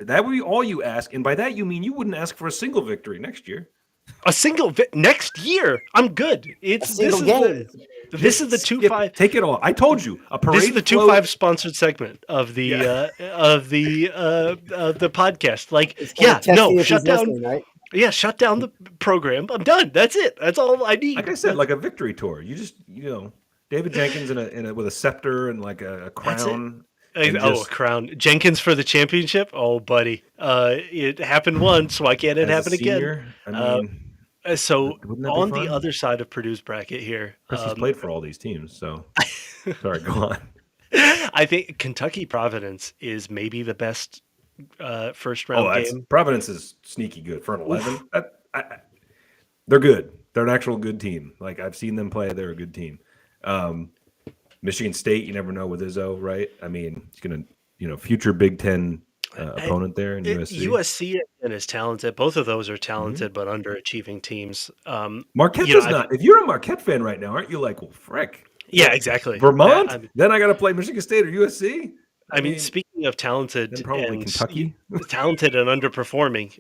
That would be all you ask, and by that you mean you wouldn't ask for a single victory next year. A single next year, I'm good. This is the 2-5. Take it all. I told you a parade. This is the 2-5 sponsored segment of the podcast. Like, shut down. Right? Yeah, shut down the program. I'm done. That's it. That's all I need. Like I said, like a victory tour. You just David Jenkins with a scepter and like a crown. A crown. Jenkins for the championship? Oh, buddy. It happened once. Why can't it happen again? So on the other side of Purdue's bracket here. He's played for all these teams, so sorry, go on. I think Kentucky Providence is maybe the best first round game. Providence is sneaky good for an 11. They're good. They're an actual good team. Like I've seen them play. They're a good team. Michigan State, you never know with Izzo, right? I mean, he's going to, future Big Ten opponent there in USC. USC is talented. Both of those are talented, but underachieving teams. Marquette is not. If you're a Marquette fan right now, aren't you like, well, frick? Yeah, exactly. Vermont? Then I got to play Michigan State or USC? I mean, speaking of talented and Kentucky, talented and underperforming,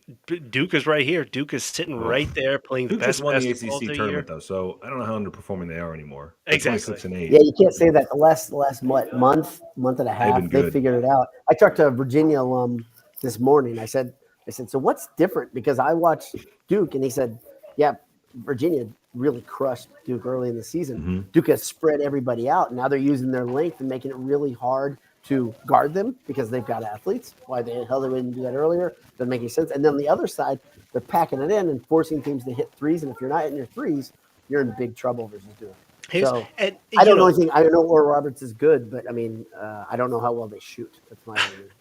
Duke is right here. Duke is sitting right there playing Duke the best basketball. Duke just won the ACC tournament though, so I don't know how underperforming they are anymore. Exactly. 6 and 8. Yeah, you can't say that. The last month and a half, they figured it out. I talked to a Virginia alum this morning. I said, so what's different? Because I watched Duke, and he said, yeah, Virginia really crushed Duke early in the season. Mm-hmm. Duke has spread everybody out, and now they're using their length and making it really hard to guard them because they've got athletes. Why the hell they wouldn't do that earlier doesn't make any sense. And then the other side, they're packing it in and forcing teams to hit threes. And if you're not hitting your threes, you're in big trouble versus Duke. I don't know anything. I don't know Oral Roberts is good, but I mean, I don't know how well they shoot. That's my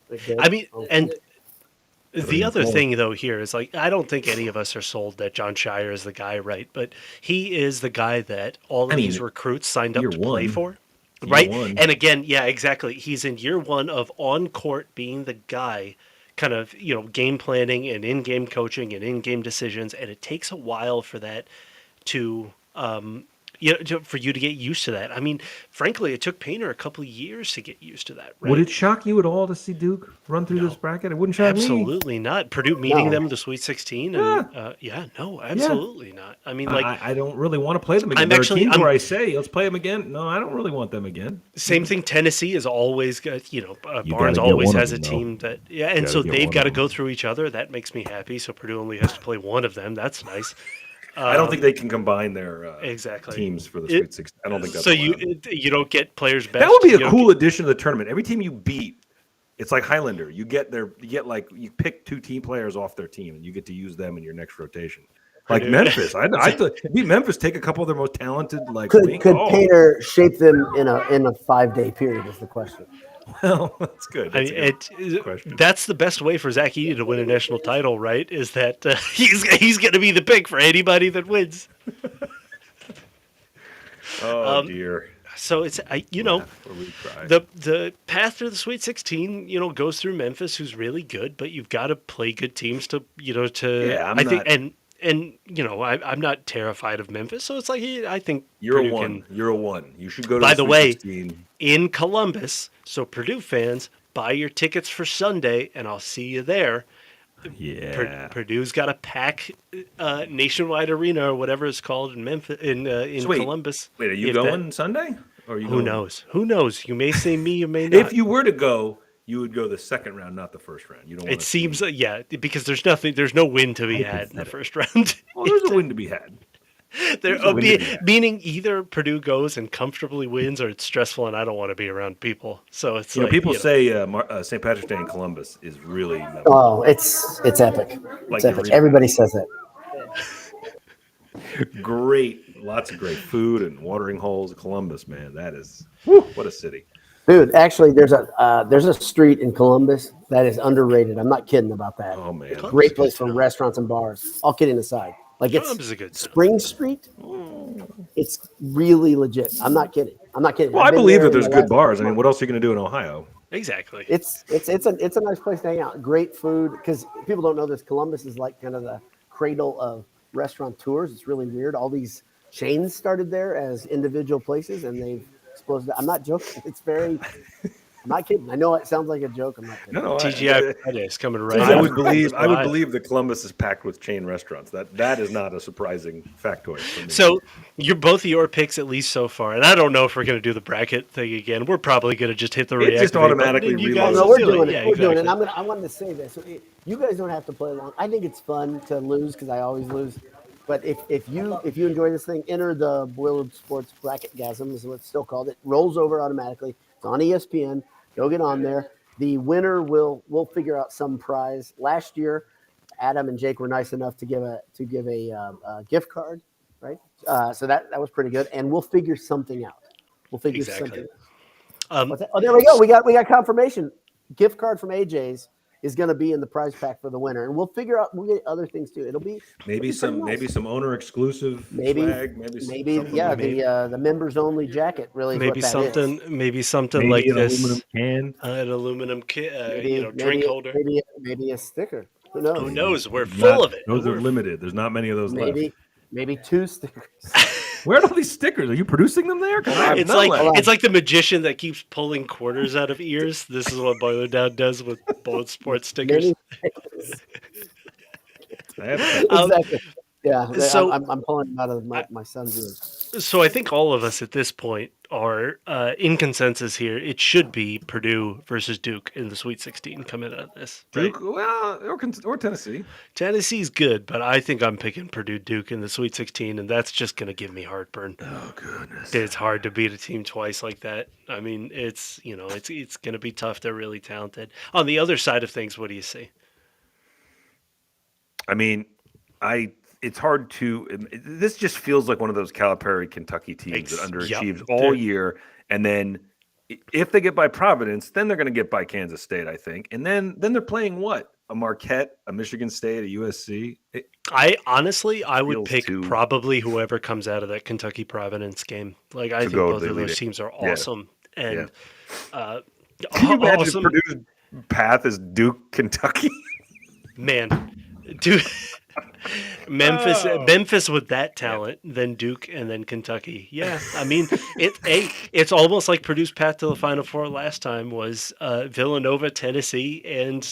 opinion. I mean, and the other thing though here is like I don't think any of us are sold that John Shire is the guy, right? But he is the guy that all of these recruits signed up to play for. Right. And again, yeah, exactly. He's in year 1 of on court being the guy kind of, game planning and in-game coaching and in-game decisions. And it takes a while for that to, for you to get used to that. I mean, frankly, it took Painter a couple of years to get used to that. Right? Would it shock you at all to see Duke run through this bracket? It wouldn't shock me. Absolutely not. Purdue meeting them in the Sweet 16. And, absolutely not. I mean, like I don't really want to play them again. There are teams where I say, let's play them again. No, I don't really want them again. Same thing. Tennessee is always got, Barnes always has a team that, and so they've got to go through each other. That makes me happy. So Purdue only has to play one of them. That's nice. I don't think they can combine their teams for the Sweet 16. I don't think that's so. You don't get players back. That would be a cool addition to the tournament. Every team you beat, it's like Highlander. You pick 2 team players off their team, and you get to use them in your next rotation. Like Memphis, I beat Memphis. Take a couple of their most talented. Could Painter shape them in a 5-day period? Is the question. Well, that's good. That's the best way for Zach Edey to win a national title, right? Is that he's going to be the pick for anybody that wins. Oh dear. So it's the path to the Sweet 16, goes through Memphis, who's really good, but you've got to play good teams to I'm not terrified of Memphis, so it's like I think You're Purdue a one. You're a one. You should go to By the the Sweet way, 16. in Columbus. So Purdue fans, buy your tickets for Sunday, and I'll see you there. Yeah. Purdue's got a pack Nationwide Arena or whatever it's called in Memphis, in Columbus. Wait, are you going Sunday? Or are you Who going? knows? Who knows? You may say me, you may not. If you were to go, you would go the second round, not the first round. You don't. It seems, because there's no win to be had in the first round. Well, there's a win to be had. Meaning either Purdue goes and comfortably wins, or it's stressful and I don't want to be around people. So it's people say St. Patrick's Day in Columbus is really it's epic. Like it's epic. Everybody says that. Great, lots of great food and watering holes. Columbus, man, that is what a city. Dude, actually, there's a street in Columbus that is underrated. I'm not kidding about that. Oh man, great place for restaurants and bars. All kidding aside, like it's a good Spring Street. It's really legit. I'm not kidding. Well, I believe that there's good bars. I mean, what else are you going to do in Ohio? Exactly. It's a nice place to hang out. Great food, because people don't know this. Columbus is like kind of the cradle of restaurateurs. It's really weird. All these chains started there as individual places, and they've exploded. I'm not joking. It's very. I'm not kidding. I know it sounds like a joke. I'm not kidding. No, TGI Fridays coming right. I would believe that Columbus is packed with chain restaurants. That is not a surprising factoid for me. So both of your picks, at least so far, and I don't know if we're going to do the bracket thing again. We're probably going to just hit the reactivate. It just automatically reloads. No, we're doing it. Yeah, we're doing it. I wanted to say this. You guys don't have to play along. I think it's fun to lose because I always lose. But if you enjoy this thing, enter the Boiled Sports Bracketgasm is what it's still called. It rolls over automatically. It's on ESPN. Go get on there. The winner we'll figure out some prize. Last year, Adam and Jake were nice enough to give a gift card, right? So that was pretty good, and we'll figure something out. Something out. Oh, there we go. We got confirmation. Gift card from AJ's is going to be in the prize pack for the winner, and we'll get other things too. It'll be maybe some owner exclusive swag, the members only jacket really maybe something like an this aluminum can, an aluminum can, drink holder, maybe a sticker. Who knows? We're full of it. Those are limited. There's not many of those left. Maybe 2 stickers. Where are all these stickers? Are you producing them there? It's like the magician that keeps pulling quarters out of ears. This is what Boiler Down does with Boiled Sports stickers. Exactly. Yeah. So I'm pulling them out of my son's ears. So I think all of us at this point are in consensus here. It should be Purdue versus Duke in the Sweet 16 coming out of this. Right? Duke, well, or Tennessee. Tennessee's good, but I think I'm picking Purdue Duke in the Sweet 16, and that's just going to give me heartburn. Oh goodness, it's hard to beat a team twice like that. I mean, it's going to be tough. They're really talented. On the other side of things, what do you see? I mean, it's hard to. This just feels like one of those Calipari Kentucky teams that underachieves all year, and then if they get by Providence, then they're going to get by Kansas State, I think, and then they're playing what? A Marquette, a Michigan State, a USC. I would pick probably whoever comes out of that Kentucky Providence game. Like I think both of those teams are awesome, and can you imagine Purdue's path is Duke, Kentucky? Man, dude. Memphis with that talent, then Duke, and then Kentucky. Yeah, I mean, it's almost like Purdue's path to the Final Four last time was Villanova, Tennessee, and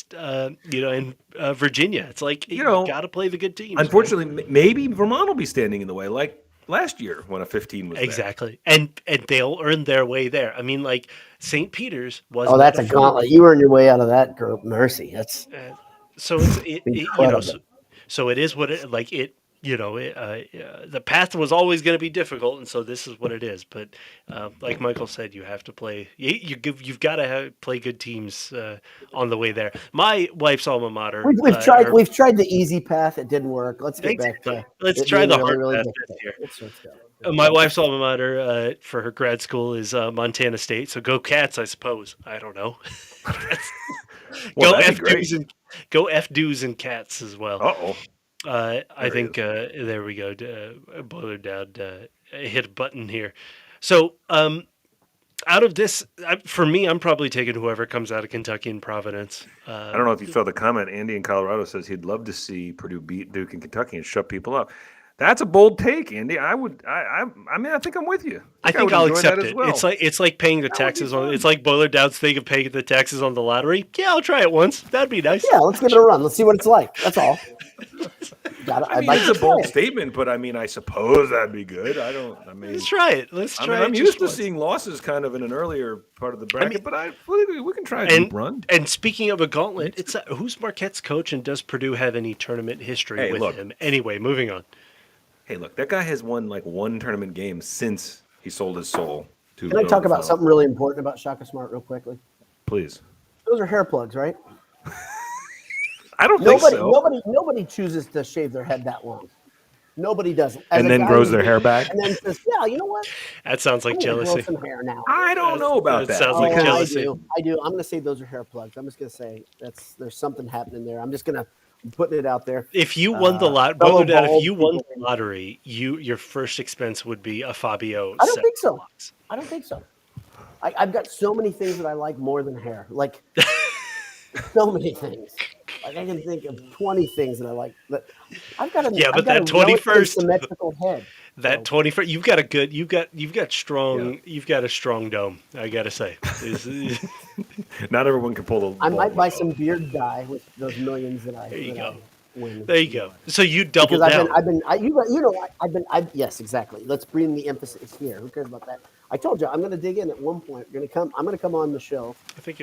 Virginia. It's like you got to play the good teams. Unfortunately, maybe Vermont will be standing in the way, like last year when a 15 was exactly, and they'll earn their way there. I mean, like St. Peter's was. Oh, that's a gauntlet. You earned your way out of that group. Mercy. That's so. So it is what it like. The path was always going to be difficult, and so this is what it is. But like Michael said, you have to play. You've got to play good teams on the way there. My wife's alma mater. We've tried the easy path. It didn't work. Let's get back to. Let's try the hard path this year. My wife's alma mater for her grad school is Montana State. So go Cats, I suppose. I don't know. Go F-Dues and Cats as well. Uh-oh. I think there we go. Boiler Down hit a button here. So, out of this, for me, I'm probably taking whoever comes out of Kentucky and Providence. I don't know if you saw the comment. Andy in Colorado says he'd love to see Purdue beat Duke in Kentucky and shut people up. That's a bold take, Andy. I mean, I think I'm with you. I think I'll accept it. Well. It's like paying the taxes on. It's like Boiler Dowd's thing of paying the taxes on the lottery. Yeah, I'll try it once. That'd be nice. Yeah, let's give it a run. Let's see what it's like. That's all. It's a bold statement, but I mean, I suppose that'd be good. Let's try it. I'm used to seeing losses kind of in an earlier part of the bracket, but we can try a deep run. And speaking of a gauntlet, it's who's Marquette's coach, and does Purdue have any tournament history with him? Anyway, moving on. Hey, look, that guy has won like one tournament game since he sold his soul to. Can I talk about something really important about Shaka Smart real quickly? Please. Those are hair plugs, right? I don't think so. Nobody chooses to shave their head that long. Nobody does. And then grows their hair back. And then says, "Yeah, you know what? That sounds like jealousy." Grow some hair now. I don't know about that. Sounds like jealousy. I do. I'm going to say those are hair plugs. I'm just going to say there's something happening there. I'm just going to putting it out there. If you won the lottery, your first expense would be a Fabio. I don't think so. I don't think so. I've got so many things that I like more than hair. Like so many things. Like I can think of 20 things that I like. But I've got a that 21st symmetrical head. That 21st, you've got a strong dome. I gotta say, not everyone can pull the. I might buy some beard dye with those millions that I. There you go. Win. There you go. So you double down. Yes, exactly. Let's bring the emphasis here. Who cares about that? I told you I'm going to dig in at one point. I'm going to come on the show. I think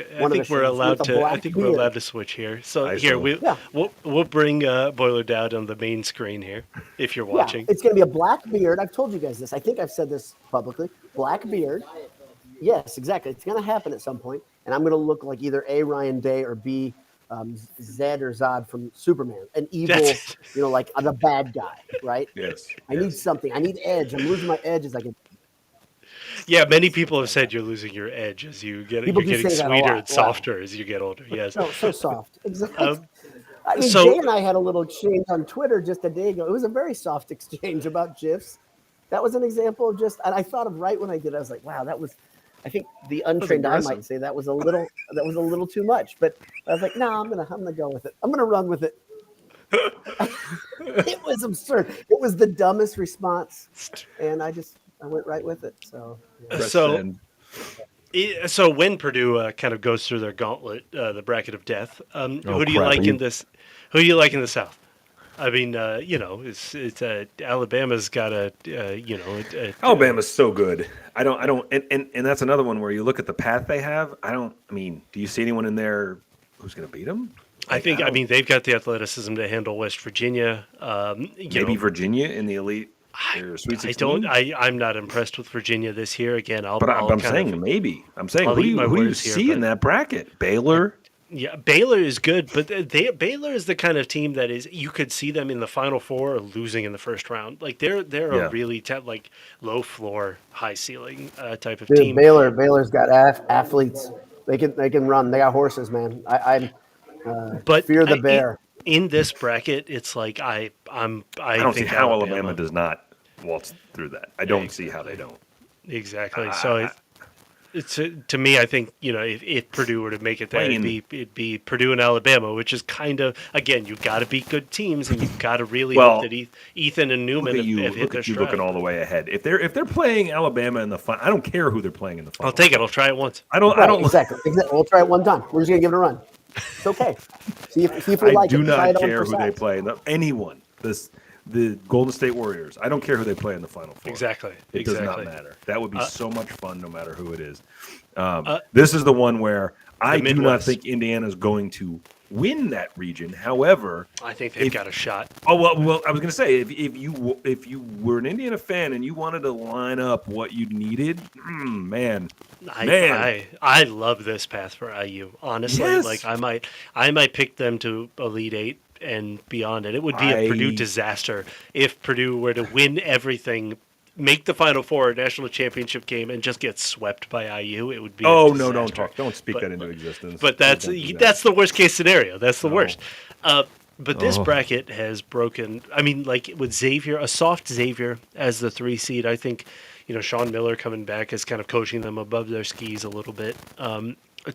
we're allowed to switch here. So we'll bring Boiler Dowd on the main screen here if you're watching. Yeah, it's going to be a black beard. I've told you guys this. I think I've said this publicly. Black beard. Yes, exactly. It's going to happen at some point, and I'm going to look like either A. Ryan Day or B. Zed or Zod from Superman, an evil, like the bad guy, right? Yes. I need something. I need edge. I'm losing my edge as I get. Yeah, many people have said you're losing your edge as you get. You're getting sweeter and softer as you get older. Yes. No, so soft. Exactly. Jay and I had a little exchange on Twitter just a day ago. It was a very soft exchange about GIFs. That was an example of and I thought of right when I did. I was like, wow, that was. I think the untrained eye might say that was a little too much, but I was like, no, I'm gonna go with it. I'm gonna run with it. It was absurd. It was the dumbest response, and I went right with it. So when Purdue kind of goes through their gauntlet, the bracket of death, who do you like in this? Who do you like in the South? I mean, it's Alabama's got Alabama's so good. I don't, and that's another one where you look at the path they have. Do you see anyone in there who's going to beat them? I mean, they've got the athleticism to handle West Virginia. Maybe Virginia in the elite. Sweet 16? I'm not impressed with Virginia this year. Again, I'm saying who do you see in that bracket? Baylor. Yeah, Baylor is good, but Baylor is the kind of team that is you could see them in the Final Four or losing in the first round. Like they're a really low floor, high ceiling type of team. Baylor's got athletes. They can run. They got horses, man. I fear the bear. In this bracket, it's like I don't see how Alabama does not waltz through that. I don't see how they don't. Exactly. It's to me, I think if Purdue were to make it there, it'd be Purdue and Alabama, which is kind of again you got to beat good teams and you got to really hope that Ethan and Newman have hit their stride. Looking all the way ahead. If they're playing Alabama in the final, I don't care who they're playing in the final. I'll take it. I'll try it once. I don't exactly. We'll try it one time. We're just gonna give it a run. It's okay. See if we like it. I do not care who they play. Anyone. The Golden State Warriors. I don't care who they play in the Final Four. Exactly. It does not matter. That would be so much fun no matter who it is. This is the one where I do not think Indiana's going to win that region. However, I think they've got a shot. Oh, well, I was going to say, if you were an Indiana fan and you wanted to line up what you needed, I love this path for IU. Honestly, yes. I might pick them to Elite Eight and beyond, and it would be a Purdue disaster if Purdue were to win everything, make the Final Four, national championship game, and just get swept by IU. It would be don't speak that into existence. But that's the worst case scenario. That's the worst. But this bracket has broken. I mean, like with Xavier, a soft Xavier as the 3 seed, I think Sean Miller coming back is kind of coaching them above their skis a little bit.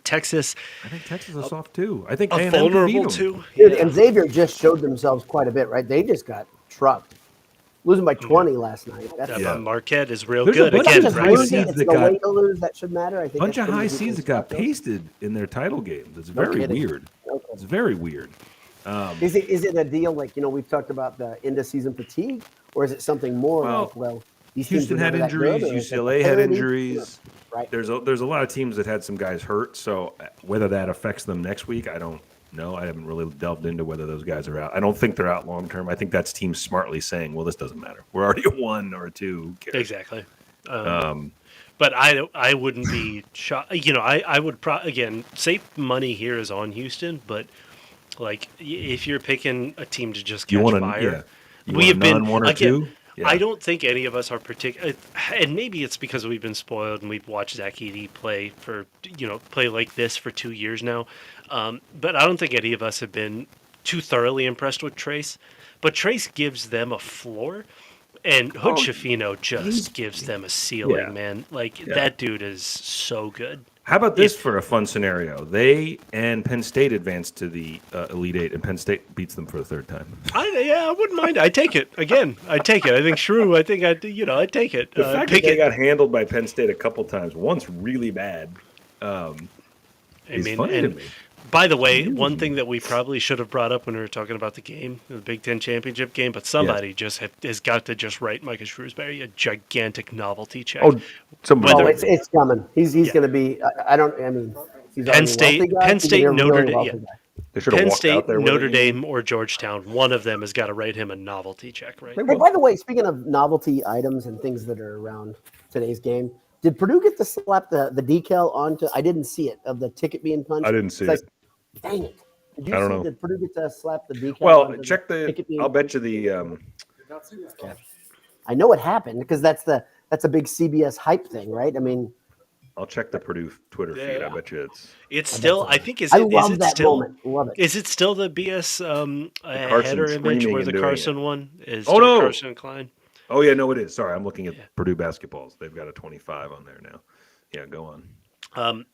Texas, I think Texas is soft too. I think a A&M can beat vulnerable them. too. Dude, Yeah. and Xavier just showed themselves quite a bit, right? They just got trucked, losing by 20 last night. That's Yeah. Marquette is real There's a good bunch again. of It's high Right? seeds it's that the got- way to lose that should matter. I think Bunch of that's high pretty seeds that good got stuff, though. pasted in their title games. It's No very kidding. weird. Okay. It's very weird. Is it a deal like we've talked about the end of season fatigue, or is it something more like these teams Houston were had never that good, injuries. or is it UCLA had parity? injuries. Right. There's a lot of teams that had some guys hurt. So whether that affects them next week, I don't know. I haven't really delved into whether those guys are out. I don't think they're out long term. I think that's teams smartly saying, "Well, this doesn't matter. We're already a 1 or a 2. Who cares?" Exactly. But I wouldn't be shocked. I would again, safe money here is on Houston, but like if you're picking a team to just catch fire, we have been 1 or 2. Yeah. I don't think any of us are particular, and maybe it's because we've been spoiled and we've watched Zach Edey play play like this for 2 years now. But I don't think any of us have been too thoroughly impressed with Trace. But Trace gives them a floor, and Hood Schifino just gives them a ceiling, man. Like that dude is so good. How about this for a fun scenario? They and Penn State advance to the Elite Eight, and Penn State beats them for the 3rd time. I wouldn't mind. I take it again. I take it. I think Shrew. I think I take it. The fact that they got handled by Penn State a couple times, once really bad, is funny to me. By the way, one thing that we probably should have brought up when we were talking about the game, the Big Ten championship game, but somebody has got to just write Micah Shrewsbury a gigantic novelty check. It's coming. He's going to be. He's Penn State, Notre Dame. Penn State, Notre Dame, or Georgetown. One of them has got to write him a novelty check, right? Hey, by the way, speaking of novelty items and things that are around today's game, did Purdue get to slap the decal onto? I didn't see it of the ticket being punched. I didn't see it. Dang it! I don't know. Did Purdue get to slap the decal? Well, check the. I'll bet you the. I know it happened because that's a big CBS hype thing, right? I mean, I'll check the Purdue Twitter feed. I bet you it's still. I think I love that moment. Love it. Is it still the BS header image where the Carson one is? Carson and Klein. Oh yeah, no, it is. Sorry, I'm looking at Purdue basketballs. They've got a 25 on there now. Yeah, go on.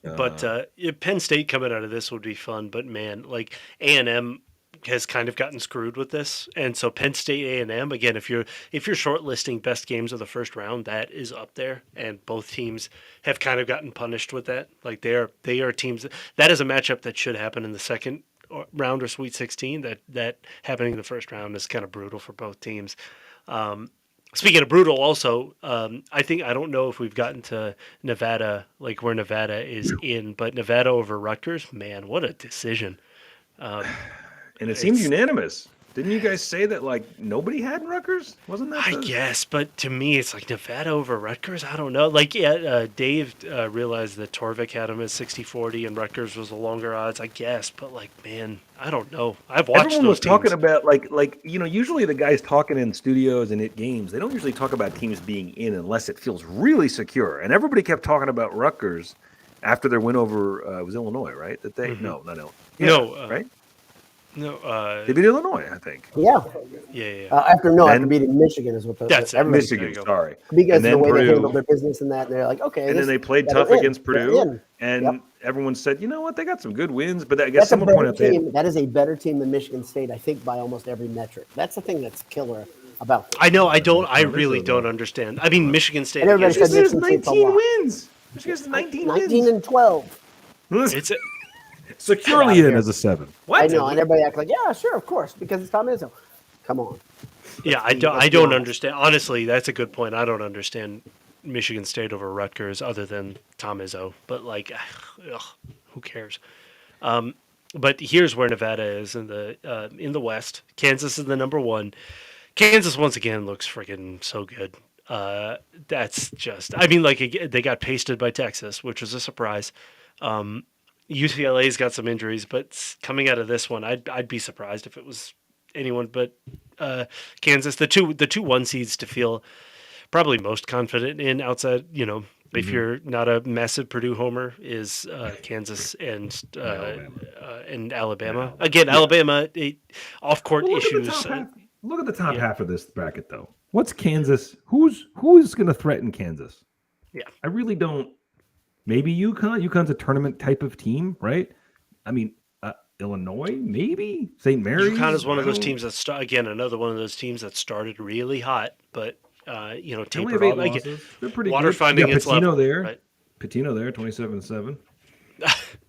But Penn State coming out of this would be fun. But man, like A&M has kind of gotten screwed with this, and so Penn State A&M again. If you're shortlisting best games of the first round, that is up there, and both teams have kind of gotten punished with that. Like they are teams that is a matchup that should happen in the second round or Sweet 16. That happening in the first round is kind of brutal for both teams. Speaking of brutal, also, I don't know if we've gotten to Nevada, like where Nevada is in, but Nevada over Rutgers, man, what a decision! And it seemed unanimous. Didn't you guys say that like nobody had Rutgers? Wasn't that? I guess, but to me, it's like Nevada over Rutgers. I don't know. Like, Dave realized that Torvik had him as 60-40 and Rutgers was the longer odds, I guess. But like, man, I don't know. I've watched Everyone those was teams. talking about like usually the guys talking in studios and at games, they don't usually talk about teams being in unless it feels really secure. And everybody kept talking about Rutgers after their win over it was Illinois, right? That they no, right? No, they beat Illinois, I think. Yeah. After beating Michigan is what that's Michigan. Sorry, because the way they handled their business and that, and they're like, okay. And then they played tough against Purdue, and everyone said, you know what, they got some good wins. But I guess someone pointed out that is a better team than Michigan State, I think, by almost every metric. That's the thing that's killer about this. I know. I really don't understand. I mean, Michigan State. Everybody said there's 19 wins. Michigan's 19 and 12. It's securely in as a 7. What? I know, and everybody acts like, yeah, sure, of course, because it's Tom Izzo. Come on. Yeah, I don't understand. Honestly, that's a good point. I don't understand Michigan State over Rutgers other than Tom Izzo. But like, who cares? But here's where Nevada is in the West. Kansas is the number 1. Kansas once again looks freaking so good. That's just. I mean, like they got pasted by Texas, which was a surprise. UCLA's got some injuries, but coming out of this one, I'd be surprised if it was anyone but Kansas. The two 1 seeds to feel probably most confident in outside, if you're not a massive Purdue homer, is Kansas and Alabama. Again, Alabama off-court issues. Look at the top half of this bracket, though. What's Kansas? Who's going to threaten Kansas? Yeah. I really don't. Maybe UConn. UConn's a tournament type of team, right? I mean, Illinois, maybe St. Mary's. UConn is one of those teams that another one of those teams that started really hot, but tapered off. They're pretty water good. finding its level. Patino there. Right? Patino there, 27-7.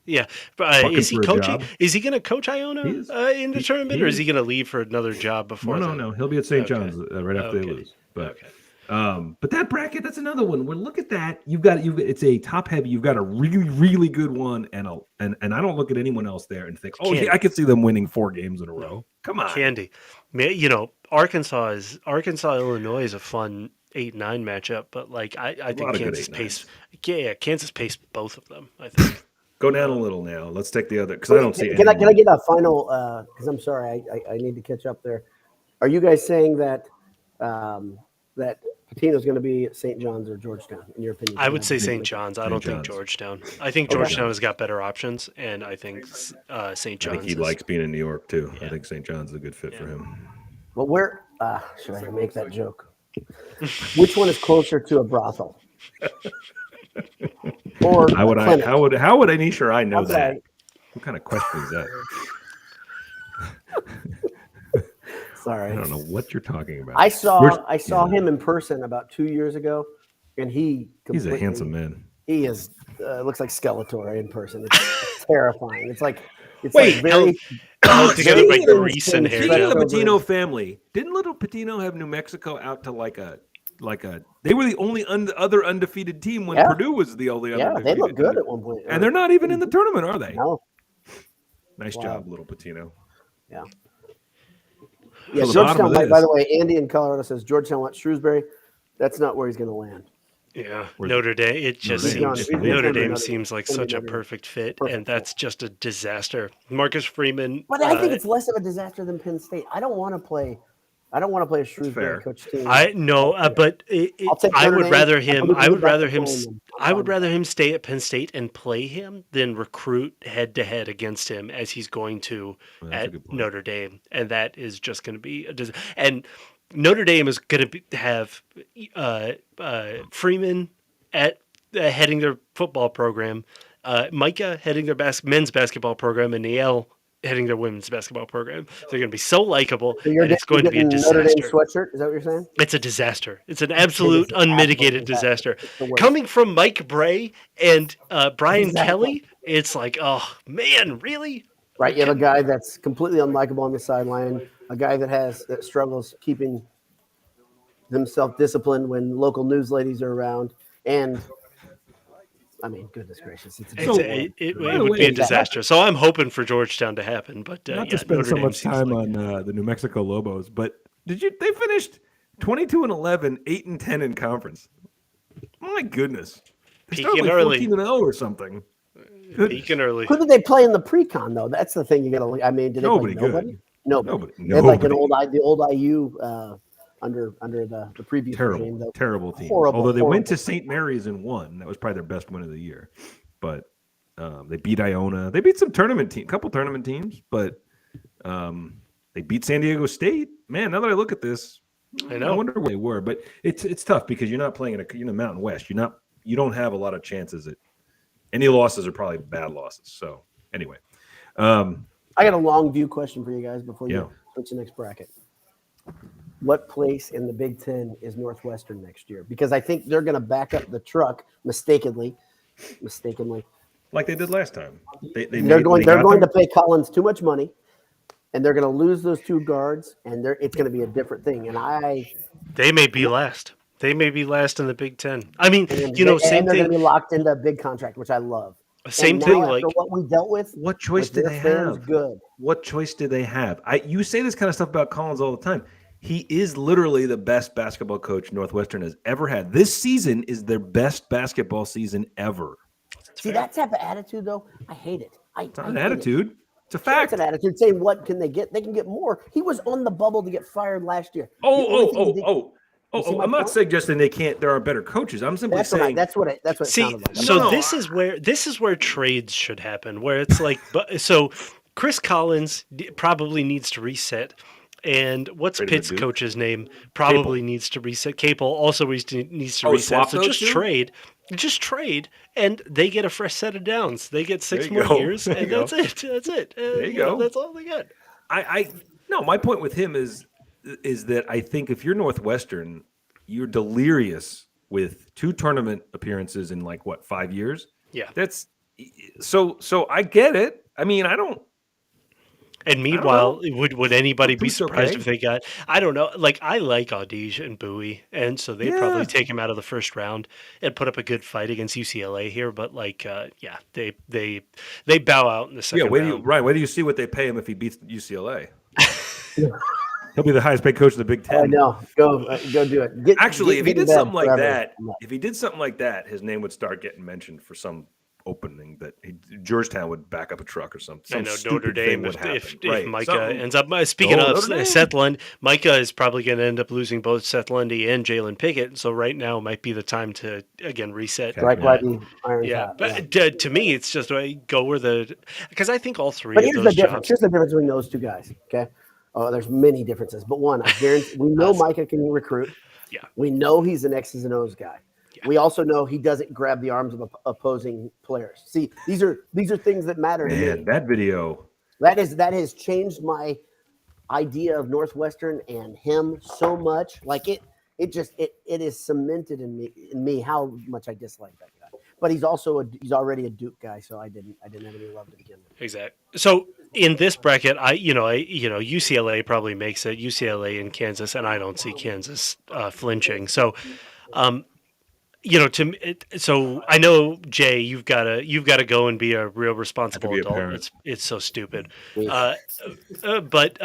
Yeah, but is he coaching? Job. Is he going to coach Iona in the tournament, or is he going to leave for another job before? No. He'll be at St. John's right after they lose. But but that bracket, that's another one. When look at that, it's a top heavy. You've got a really, really good one, and I don't look at anyone else there and think, yeah, I could see them winning 4 games in a row. Come on, Candy. Arkansas Illinois is a fun 8-9 matchup, but like I think Kansas paced both of them. I think. Go down a little now. Let's take the other because I don't see. Can I get a final? Because I'm sorry, I need to catch up there. Are you guys saying that that Patino's going to be at St. John's or Georgetown? In your opinion, I would say St. John's. I don't think Georgetown. I think Georgetown has got better options, and I think St. John's. I think he likes being in New York too. Yeah. I think St. John's is a good fit for him. Well, where should I make that joke? Which one is closer to a brothel? Or how would Anisha or I know that? What kind of question is that? Sorry, I don't know what you're talking about. I saw him in person about 2 years ago, and he's a handsome man. He is looks like Skeletor in person. It's terrifying. It's like together by grease and hair. Speaking of the Patino family, didn't little Patino have New Mexico out to like a? They were the only other undefeated team when Purdue was the only other. Yeah, they looked good at one point. And they're not even in the tournament, are they? No. Nice job, little Patino. Yeah. Yeah, Georgetown, by the way, Andy in Colorado says Georgetown wants Shrewsbury. That's not where he's going to land. Yeah, Notre Dame. It just seems Notre Dame seems like such a perfect fit, and that's just a disaster. Marcus Freeman. But I think it's less of a disaster than Penn State. I don't want to play a Shrewsbury coach team. I would rather him stay at Penn State and play him than recruit head to head against him as he's going to at Notre Dame, and that is just going to be a disaster. And Notre Dame is going to have Freeman at heading their football program, Micah heading their men's basketball program, and Niel heading their women's basketball program. They're going to be so likable, and it's going to be a disaster. Notre Dame sweatshirt, is that what you're saying? It's a disaster. It's an absolute unmitigated disaster. Coming from Mike Bray and Brian Kelly, it's like, oh man, really? Right, you have a guy that's completely unlikable on the sideline, a guy that struggles keeping himself disciplined when local news ladies are around, and I mean, goodness gracious, it would be a disaster. So I'm hoping for Georgetown to happen, but not to spend so much time on the New Mexico Lobos. But they finished 22-11, 8-10 in conference. My goodness, they peaking early, 14-0 or something. Peaking early. Who did they play in the pre-con though? That's the thing you got to. I mean, did they play nobody? Nobody. They had like the old IU. Under the previous regime, terrible team. Horrible, Although they went to St. Mary's and won, that was probably their best win of the year. But they beat Iona. They beat some couple tournament teams, but they beat San Diego State. Man, now that I look at this, I wonder where they were. But it's tough because you're not playing in the Mountain West. You don't have a lot of chances. Any losses are probably bad losses. So anyway, I got a long view question for you guys before you switch the next bracket. What place in the Big Ten is Northwestern next year? Because I think they're going to back up the truck mistakenly, like they did last time. They're going to pay Collins too much money, and they're going to lose those 2 guards, and it's going to be a different thing. And they may be last. They may be last in the Big Ten. I mean, same thing. They're going to be locked into a big contract, which I love. Same thing. Like what we dealt with. What choice did they have? Good. What choice did they have? You say this kind of stuff about Collins all the time. He is literally the best basketball coach Northwestern has ever had. This season is their best basketball season ever. See, that type of attitude, though, I hate it. It's not an attitude. It's a fact. It's an attitude saying, what can they get? They can get more. He was on the bubble to get fired last year. I'm not suggesting there are better coaches. I'm simply saying that's what it sounded like. So this is where trades should happen, where it's like, so Chris Collins probably needs to reset. And what's Traded Pitt's the Duke. coach's name? Probably needs to reset. Capel also needs to reset. swap So those just two? trade, and they get a fresh set of downs. They get 6 There you more go. years, There you and go. that's it. That's it. There you go. That's all they got. No, my point with him is that I think if you're Northwestern, you're delirious with 2 tournament appearances in 5 years. Yeah. That's so I get it. I mean, I don't. And meanwhile, I would anybody be Duke's surprised okay. if they got? I don't know. I like Audige and Bowie, and so they'd probably take him out of the first round and put up a good fight against UCLA here. But they bow out in the second round. Wait do you see what they pay him if he beats UCLA? He'll be the highest paid coach in the Big Ten. I know. Go do it. If he did something like forever. that, his name would start getting mentioned for some opening that Georgetown would back up a truck or something. I know Notre Dame if Micah ends up. Speaking of Seth Lundy, Micah is probably going to end up losing both Seth Lundy and Jalen Pickett. So right now might be the time to again reset. To me, it's just go where because I think all three. But here's the difference. Here's the difference between those two guys. Okay. Oh, there's many differences, but one, I guarantee we know Micah can recruit. Yeah. We know he's an X's and O's guy. Yeah. We also know he doesn't grab the arms of opposing players. See, these are things that matter to me. That video. That has changed my idea of Northwestern and him so much. It is cemented in me how much I dislike that guy. But he's already a Duke guy, so I didn't have any love to begin with. Exactly. So in this bracket, UCLA probably makes it. UCLA and Kansas, and I don't see Kansas flinching. So, so I know Jay, you've got to go and be a real responsible adult. It's so stupid. But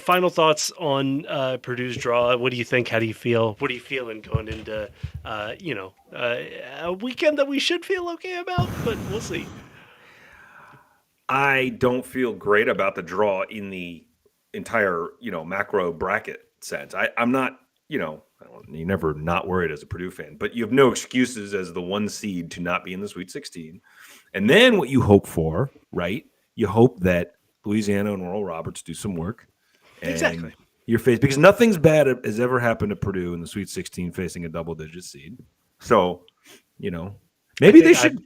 final thoughts on Purdue's draw. What do you think? How do you feel? What are you feeling going into a weekend that we should feel okay about? But we'll see. I don't feel great about the draw in the entire macro bracket sense. I'm not you're never not worried as a Purdue fan, but you have no excuses as the 1 seed to not be in the Sweet 16. And then what you hope for, right? You hope that Louisiana and Oral Roberts do some work. And exactly. You're faced because nothing's bad has ever happened to Purdue in the Sweet 16 facing a double-digit seed. So, maybe they should.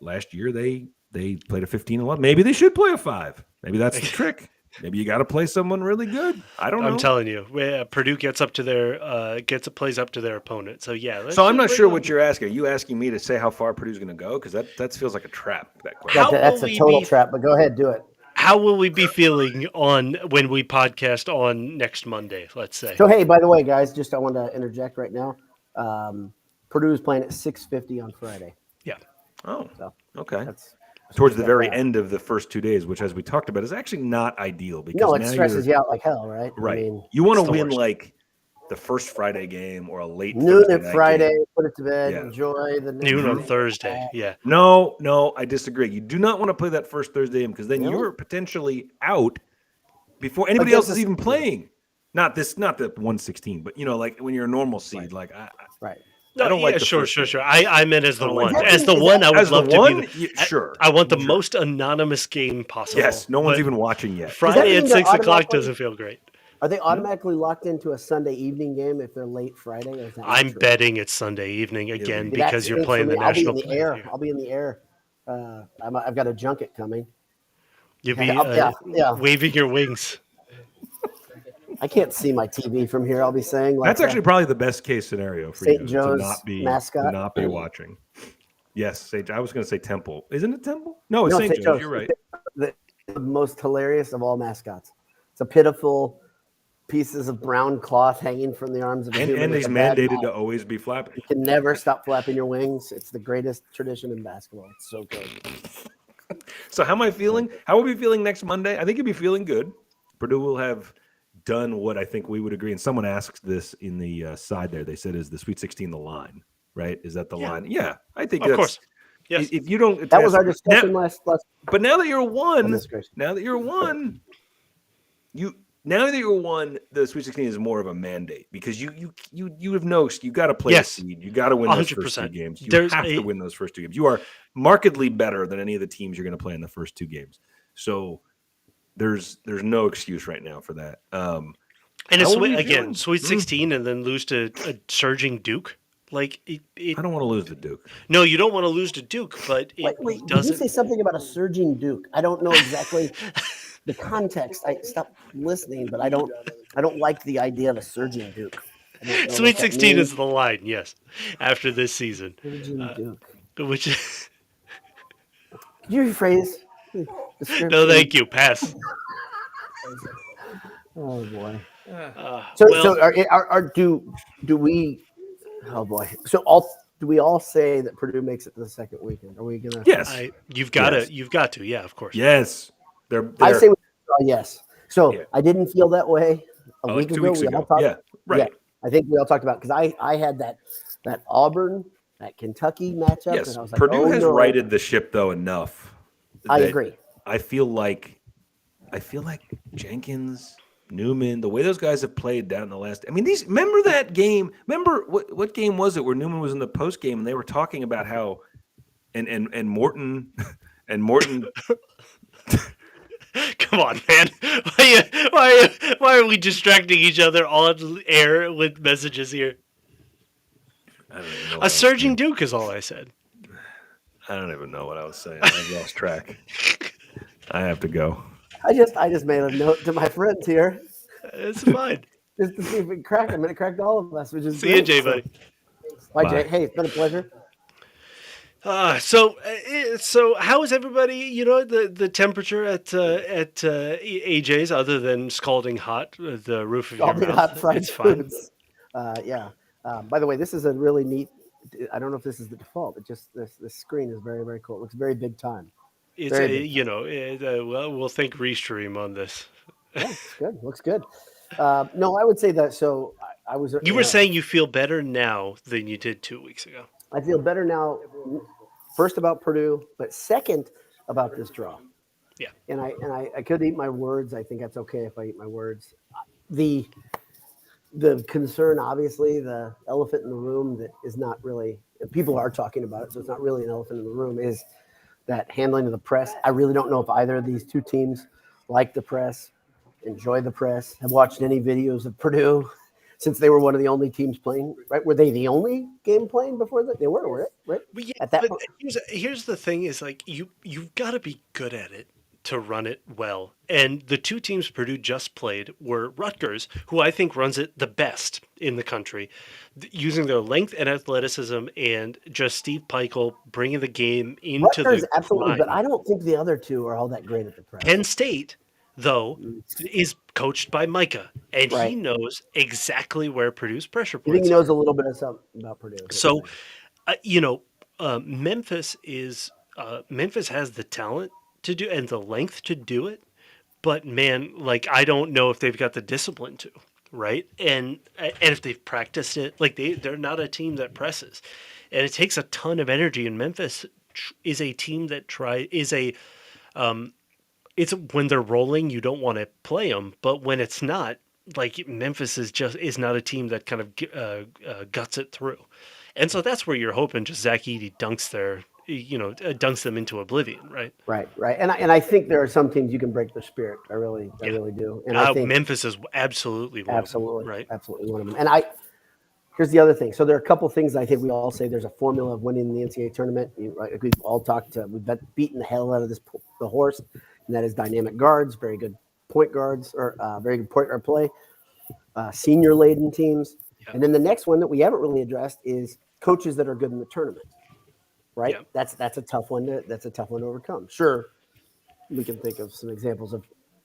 Last year they played a 15-11. Maybe they should play a 5. Maybe that's the trick. Maybe you got to play someone really good. I don't know. I'm telling you, Purdue plays up to their opponent. So yeah. So I'm not sure what you're asking. Are you asking me to say how far Purdue's going to go? Because that feels like a trap. That question. That's a total trap. But go ahead, do it. How will we be feeling when we podcast on next Monday? Let's say. So hey, by the way, guys, I want to interject right now. Purdue is playing at 6:50 on Friday. Yeah. Oh. So, okay. Towards the very end of the first 2 days, which, as we talked about, is actually not ideal because it stresses you out like hell, right? Right. I mean, you want to win the first Friday game or a late noon Thursday at Friday. Game. Put it to bed. Yeah. Enjoy the noon on Thursday. Yeah. No, I disagree. You do not want to play that first Thursday game because then you're potentially out before anybody else is even playing. Not the 116, but when you're a normal seed, right. Right. No, I don't like the sure. I meant as the one. As the one, I would love to be. Sure. I want the most anonymous game possible. Yes, no one's even watching yet. Friday at 6 o'clock doesn't feel great. Are they automatically locked into a Sunday evening game if they're late Friday? Or is that I'm betting it's Sunday evening again because you're playing the national. I'll be in the air. I've got a junket coming. You'll be waving your wings. I can't see my TV from here. I'll be saying that's actually probably the best case scenario for St. you Joe's to mascot. be watching. Yes, I was going to say Temple. Isn't it Temple? No, it's St. Joe's. You're right. The most hilarious of all mascots. It's a pitiful pieces of brown cloth hanging from the arms of a human. And he's mandated to always be flapping. You can never stop flapping your wings. It's the greatest tradition in basketball. It's so good. So how am I feeling? How will we be feeling next Monday? I think you'll be feeling good. Purdue will have done what I think we would agree. And someone asked this in the side there. They said, is the Sweet 16 the line, right? Is that the line? Yeah, I think of course. Yes. If you don't, that was our discussion last. But now that you're one, the Sweet 16 is more of a mandate because you have you got to play a seed. You got to win those 100%. first 2 games. You have to win those first 2 games. You are markedly better than any of the teams you're going to play in the first 2 games. So there's no excuse right now for that. And How are we again, feeling? Sweet 16 and then lose to a surging Duke. Like I don't want to lose to Duke. No, you don't want to lose to Duke, but it Wait, did you doesn't. say something about a surging Duke? I don't know exactly the context. I stopped listening, but I don't like the idea of a surging Duke. I don't know Sweet what that 16 means. is the line, yes, after this season. Surging Duke. Which Could you rephrase the no, description? thank you. Pass. Oh boy. Well, So do we? Oh boy. So do we all say that Purdue makes it to the second weekend? Are we gonna? Yes. you've got Yes. to, you've got to, yeah, of course. Yes. They're I say yes. So Yeah. I didn't feel that way a like week 2 ago. weeks We ago. all talked. Yeah. Right. Yeah, I think we all talked about because I had that Auburn, that Kentucky matchup, Yes. and I was like, Purdue oh, has no. righted the ship though enough. I that agree. I feel like Jenkins, Newman, the way those guys have played down in the last. I mean, remember that game? Remember what game was it where Newman was in the post game and they were talking about how and Morton and Morton. Come on, man. Why are we distracting each other on air with messages here? I don't even know. A surging Duke is all I said. I don't even know what I was saying. I lost track. I have to go. I just made a note to my friends here It's fine. just to see if it cracked them, and it cracked all of us, which is See you, great. Jay, buddy. Bye, Bye. Jay. Hey, it's been a pleasure. So how is everybody? You know, the temperature at AJ's, other than scalding hot, the roof of your Scalding mouth. hot fried It's fine. foods. Yeah. By the way, this is a really neat. I don't know if this is the default. It just this screen is very, very cool. It looks very big time. It's Very big well, we'll thank Restream on this. Yeah, it's good. Looks good. No, I would say that. So I was. You were saying you feel better now than you did 2 weeks ago. I feel better now. First about Purdue, but second about this draw. Yeah. And I could eat my words. I think that's okay if I eat my words. The concern, obviously, the elephant in the room that is not really, people are talking about it, so it's not really an elephant in the room, is that handling of the press. I really don't know if either of these two teams like the press, enjoy the press, have watched any videos of Purdue since they were one of the only teams playing, right? Were they the only game playing before that? They were, right? But yeah, At that but point. here's the thing: is like you've got to be good at it to run it well. And the two teams Purdue just played were Rutgers, who I think runs it the best in the country, using their length and athleticism, and just Steve Peichel bringing the game into Rutgers, the absolutely, grind. but I don't think the other two are all that great at the press. Penn State, though, is coached by Micah, and he Right. knows exactly where Purdue's pressure You think points he are. knows a little bit of something about Purdue? So, Memphis has the talent to do and the length to do it, but man, like I don't know if they've got the discipline to, right? And if they've practiced it, like they're not a team that presses, and it takes a ton of energy. And Memphis is a team that it's when they're rolling, you don't want to play them, but when it's not, like Memphis is not a team that kind of guts it through, and so that's where you're hoping just Zach Edey dunks them into oblivion, right? Right. And I think there are some teams you can break their spirit. I really do. And I think Memphis is absolutely one of them, right? Absolutely one of them. And here's the other thing. So there are a couple things I think we all say there's a formula of winning the NCAA tournament. We've all we've beaten the hell out of the horse, and that is dynamic guards, very good point guards, or very good point guard play, senior laden teams. Yeah. And then the next one that we haven't really addressed is coaches that are good in the tournament. Right. Yeah. That's a tough one to overcome. Sure. We can think of some examples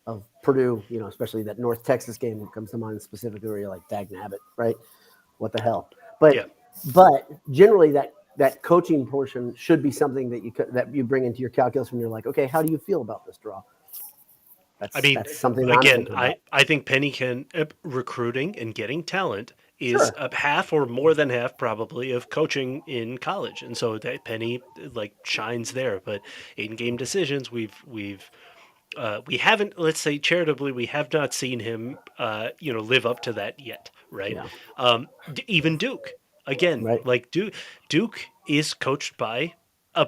of Purdue, especially that North Texas game that comes to mind specifically where you're like, dagnabbit, right? What the hell? But generally that coaching portion should be something that you bring into your calculus when you're like, okay, how do you feel about this draw? That's something again, I think Penny can recruiting and getting talent is a half or more than half probably of coaching in college, and so that Penny shines there. But in game decisions, we haven't, let's say charitably, we have not seen him live up to that yet, right? Yeah. Even Duke again, right. Like Duke is coached by a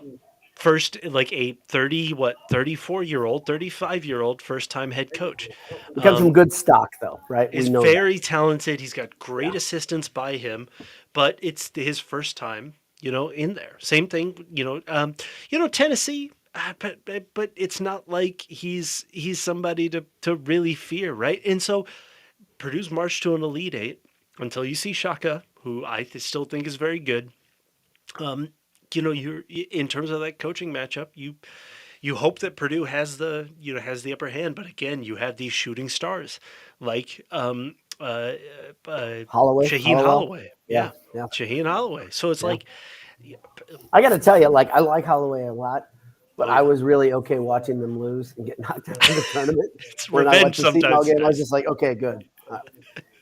first, like a 34-year-old, 35-year-old first-time head coach. He comes from good stock, though, right? Is We know very talented. He's got great assistance by him, but it's his first time, in there. Same thing, Tennessee. But it's not like he's somebody to really fear, right? And so Purdue's marched to an Elite Eight until you see Shaka, who I still think is very good. You're in terms of that coaching matchup, you hope that Purdue has the upper hand, but again, you have these shooting stars like Shaheen Holloway. Yeah. Shaheen Holloway. So it's like, I got to tell you, like, I like Holloway a lot, but I was really okay watching them lose and get knocked out of the tournament. It's when revenge I watched the Seton Hall sometimes. game, I was just like, okay, good.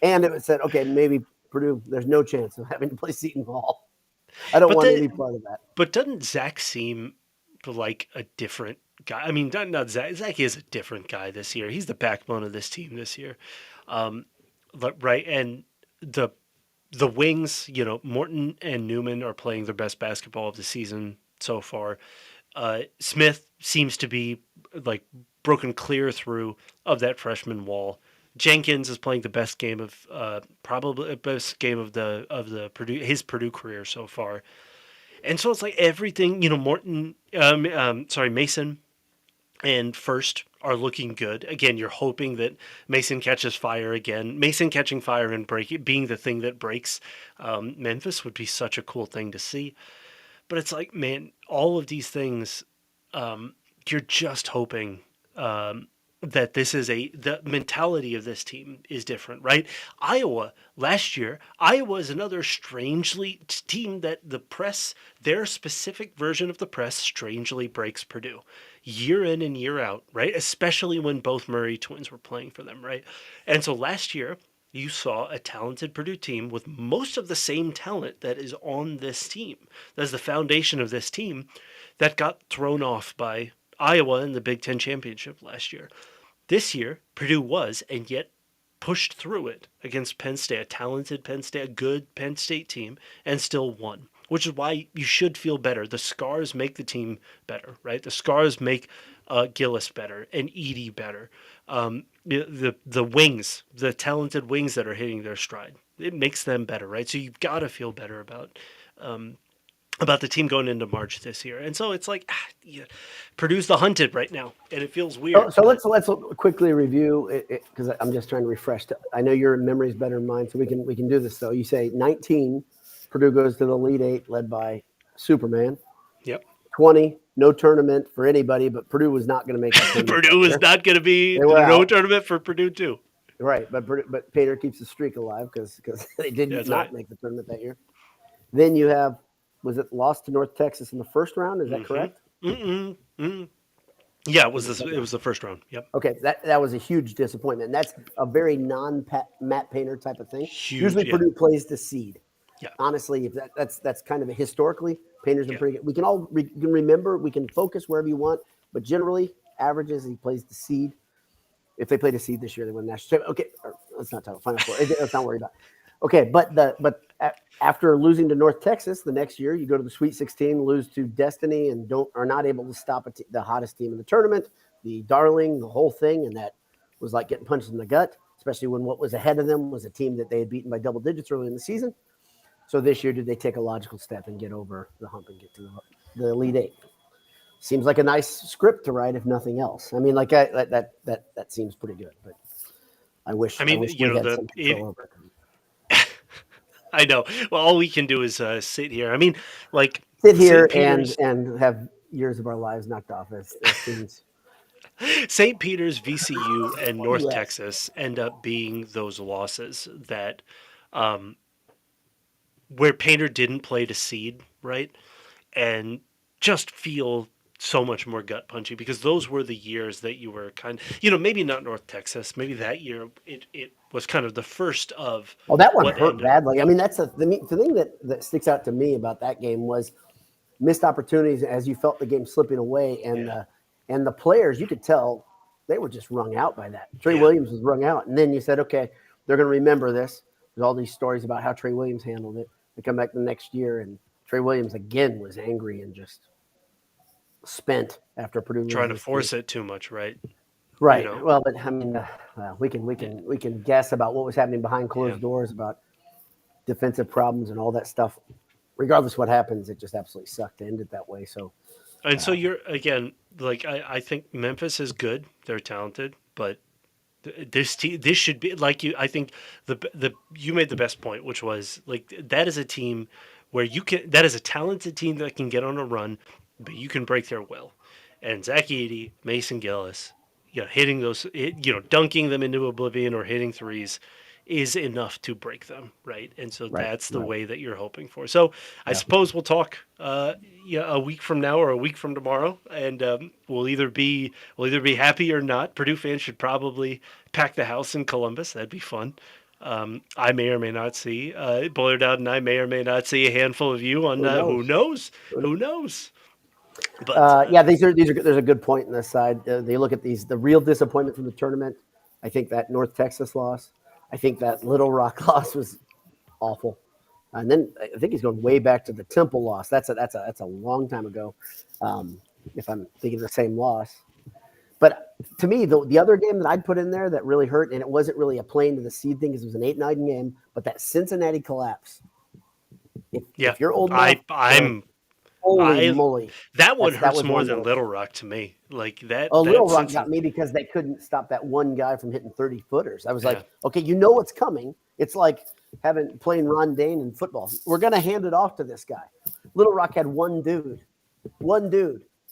And it said, okay, maybe Purdue, there's no chance of having to play Seton Hall. I don't want any part of that. But doesn't Zach seem like a different guy? I mean, not Zach. Zach is a different guy this year. He's the backbone of this team this year, right? And the wings, Morton and Newman are playing their best basketball of the season so far. Smith seems to be like broken clear through of that freshman wall. Jenkins is playing the best game of probably best game of the Purdue career so far. And so it's like everything, Morton, Mason and First are looking good. Again, you're hoping that Mason catches fire again. Mason catching fire and being the thing that breaks Memphis would be such a cool thing to see. But it's like, man, all of these things, you're just hoping that the mentality of this team is different, right? Iowa last year, Iowa is another strangely team that the press, their specific version of the press, strangely breaks Purdue year in and year out, right? Especially when both Murray twins were playing for them, right? And so last year, you saw a talented Purdue team with most of the same talent that is on this team. That's the foundation of this team that got thrown off by Iowa in the Big Ten championship last year. This year, Purdue was, and yet pushed through it against Penn State, a talented Penn State, a good Penn State team, and still won, which is why you should feel better. The scars make the team better, right? The scars make Gillis better and Edey better. The wings, the talented wings that are hitting their stride, it makes them better, right? So you've got to feel better about the team going into March this year. And so it's like, Purdue's the hunted right now, and it feels weird. So let's quickly review it because I'm just trying to refresh. I know your memory is better than mine, so we can do this though. You say 19, Purdue goes to the Elite Eight led by Superman. Yep. 20, no tournament for anybody, but Purdue was not going to make the tournament. Purdue was not going to be no tournament for Purdue too. Right, but Painter keeps the streak alive because they did not make the tournament that year. Then you have, was it lost to North Texas in the first round? Is that correct? Yeah, it was the first round. Yep. Okay, that was a huge disappointment. And that's a very non-Matt Painter type of thing. Huge, usually Purdue plays the seed. Yeah. Honestly, if that's kind of historically, Painter's been pretty good. We can remember, we can focus wherever you want, but generally, averages, he plays the seed. If they played a seed this year, they win the national championship. Okay, let's not talk about Final Four. Let's not worry about it. Okay, but after losing to North Texas the next year, you go to the Sweet 16, lose to Destiny, and are not able to stop the hottest team in the tournament, the Darling, the whole thing, and that was like getting punched in the gut, especially when what was ahead of them was a team that they had beaten by double digits early in the season. So this year, did they take a logical step and get over the hump and get to the Elite Eight? Seems like a nice script to write, if nothing else. I mean, like that seems pretty good, but I wish. I mean, we had some control over it. I know. Well, all we can do is sit here. I mean, like sit here and have years of our lives knocked off as teams. St. Peter's, VCU, and North Texas end up being those losses that where Painter didn't play to seed, right? And just feel so much more gut punchy because those were the years that you were kind of, maybe not North Texas. Maybe that year it was kind of the first of. Well, that one hurt badly. I mean, that's the thing that sticks out to me about that game was missed opportunities as you felt the game slipping away, and the players, you could tell they were just wrung out by that. Trey Williams was wrung out, and then you said, okay, they're going to remember this. There's all these stories about how Trey Williams handled it. They come back the next year, and Trey Williams again was angry and just spent after Purdue trying to loses force it too much, right? Right. You know? Well, but I mean, we can guess about what was happening behind closed doors about defensive problems and all that stuff. Regardless what happens, it just absolutely sucked to end it that way. So, And so you're again, like I think Memphis is good. They're talented, but this should be like you. I think the you made the best point, which was like that is a team where you can, that is a talented team that can get on a run, but you can break their will. And Zach Edey, Mason Gillis, hitting those, dunking them into oblivion or hitting threes is enough to break them, right? And so that's the way that you're hoping for. So I suppose we'll talk a week from now or a week from tomorrow, and we'll either be happy or not. Purdue fans should probably pack the house in Columbus. That'd be fun. I may or may not see Boiler Dowd, and I may or may not see a handful of you on who knows. But there's a good point in this side. They look at the real disappointment from the tournament. I think that North Texas loss. I think that Little Rock loss was awful. And then I think he's going way back to the Temple loss. That's a long time ago. If I'm thinking the same loss. But to me, the other game that I'd put in there that really hurt, and it wasn't really a playing to the seed thing because it was an 8-9 game, but that Cincinnati collapse. If you're old enough, holy moly. That one hurts more than Little Rock to me. Like that. Little Rock got me because they couldn't stop that one guy from hitting 30-footers. I was like, okay, you know what's coming. It's like playing Ron Dane in football. We're going to hand it off to this guy. Little Rock had one dude,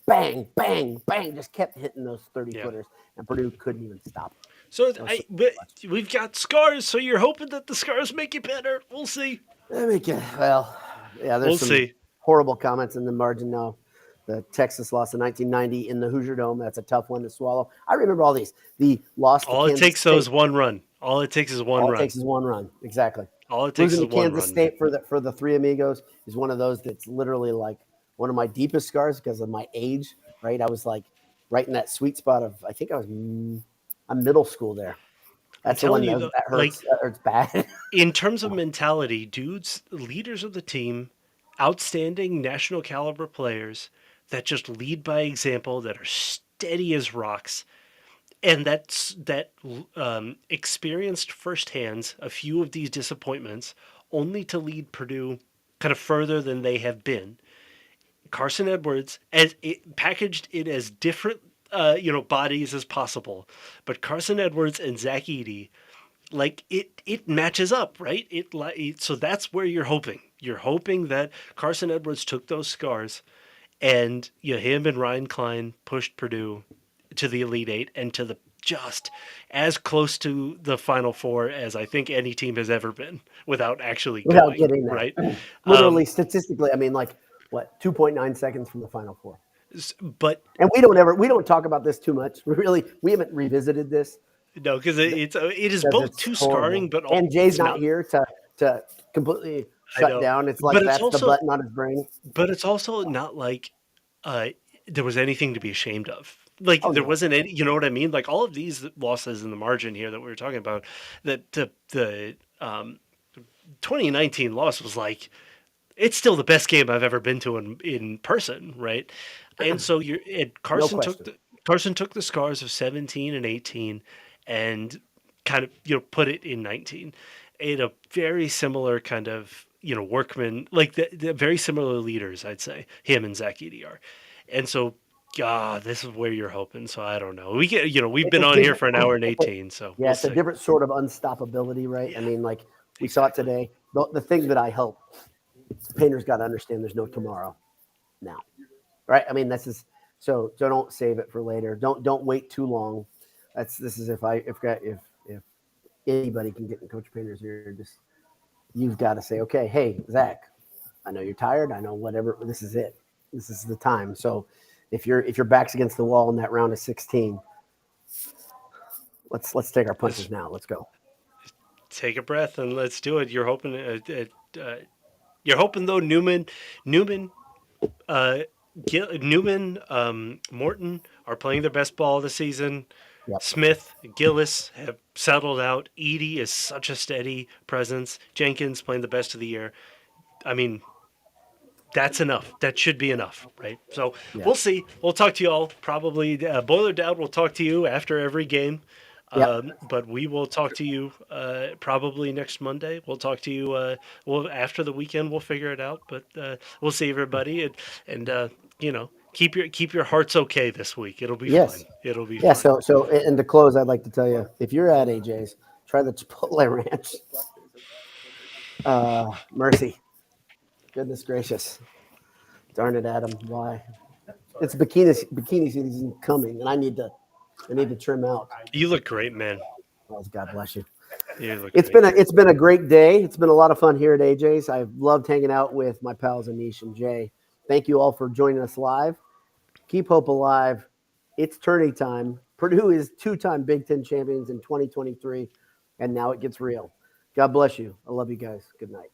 bang, bang, bang, just kept hitting those 30-footers, and Purdue couldn't even stop it. So we've got scars, so you're hoping that the scars make you better. We'll see. There's some horrible comments in the margin now. The Texas loss in 1990 in the Hoosier Dome. That's a tough one to swallow. I remember all these. The loss to All Kansas it takes State. is one run. All it takes is one run. All it takes is one run. Exactly. All it takes Losing is to one Kansas run. State for the Three Amigos is one of those that's literally like one of my deepest scars because of my age. Right, I was like right in that sweet spot of I think I'm middle school there. That's the one that hurts. That hurts bad. In terms of mentality, dudes, leaders of the team, outstanding national caliber players that just lead by example, that are steady as rocks, and that experienced firsthand a few of these disappointments, only to lead Purdue kind of further than they have been. Carson Edwards, as it packaged it as different, bodies as possible, but Carson Edwards and Zach Edey, like it matches up, right? So that's where you're hoping. You're hoping that Carson Edwards took those scars, and him and Ryan Klein pushed Purdue to the Elite Eight and to the just as close to the Final Four as I think any team has ever been without going, getting there. Right? Literally, statistically, I mean, like what 2.9 seconds from the Final Four. And we don't talk about this too much. We haven't revisited this. No, because it is both too scarring, but and Jay's not here to completely shut down. It's like that's the button on his brain. But it's also not like there was anything to be ashamed of. Like there wasn't any, you know what I mean? Like all of these losses in the margin here that we were talking about, that the 2019 loss was like, it's still the best game I've ever been to in person, right? And so Carson took the scars of 17 and 18 and kind of put it in 19 in a very similar kind of workman, like the very similar leaders, I'd say, him and Zach Edey are. And so this is where you're hoping. So I don't know. We get we've been on here for an hour and 18, so yeah, it's a different sort of unstoppability, right? Yeah. I mean, like we saw it today. The thing that I hope Painter's got to understand, there's no tomorrow now, right? I mean, so don't save it for later. Don't wait too long. This is if anybody can get in Coach Painter's ear, you've got to say, okay, hey Zach, I know you're tired. I know whatever. This is it. This is the time. So if your back's against the wall in that round of 16, let's take our punches now. Let's go. Take a breath and let's do it. You're hoping though Newman, Morton are playing their best ball of the season. Yep. Smith, Gillis have settled out. Edey is such a steady presence. Jenkins playing the best of the year. I mean, that's enough. That should be enough, right? So we'll see. We'll talk to you all probably. Boiler Dad will talk to you after every game. But we will talk to you probably next Monday. We'll talk to you after the weekend. We'll figure it out. But we'll see everybody, and keep your hearts okay this week. It'll be fun. It'll be fun. So and to close, I'd like to tell you, if you're at AJ's, try the Chipotle Ranch. Mercy, goodness gracious, darn it, Adam, why? It's bikini season coming, and I need to trim out. You look great, man. Oh, God bless you. It's been a great day. It's been a lot of fun here at AJ's. I've loved hanging out with my pals Anish and Jay. Thank you all for joining us live. Keep hope alive. It's tourney time. Purdue is 2-time Big Ten champions in 2023, and now it gets real. God bless you. I love you guys. Good night.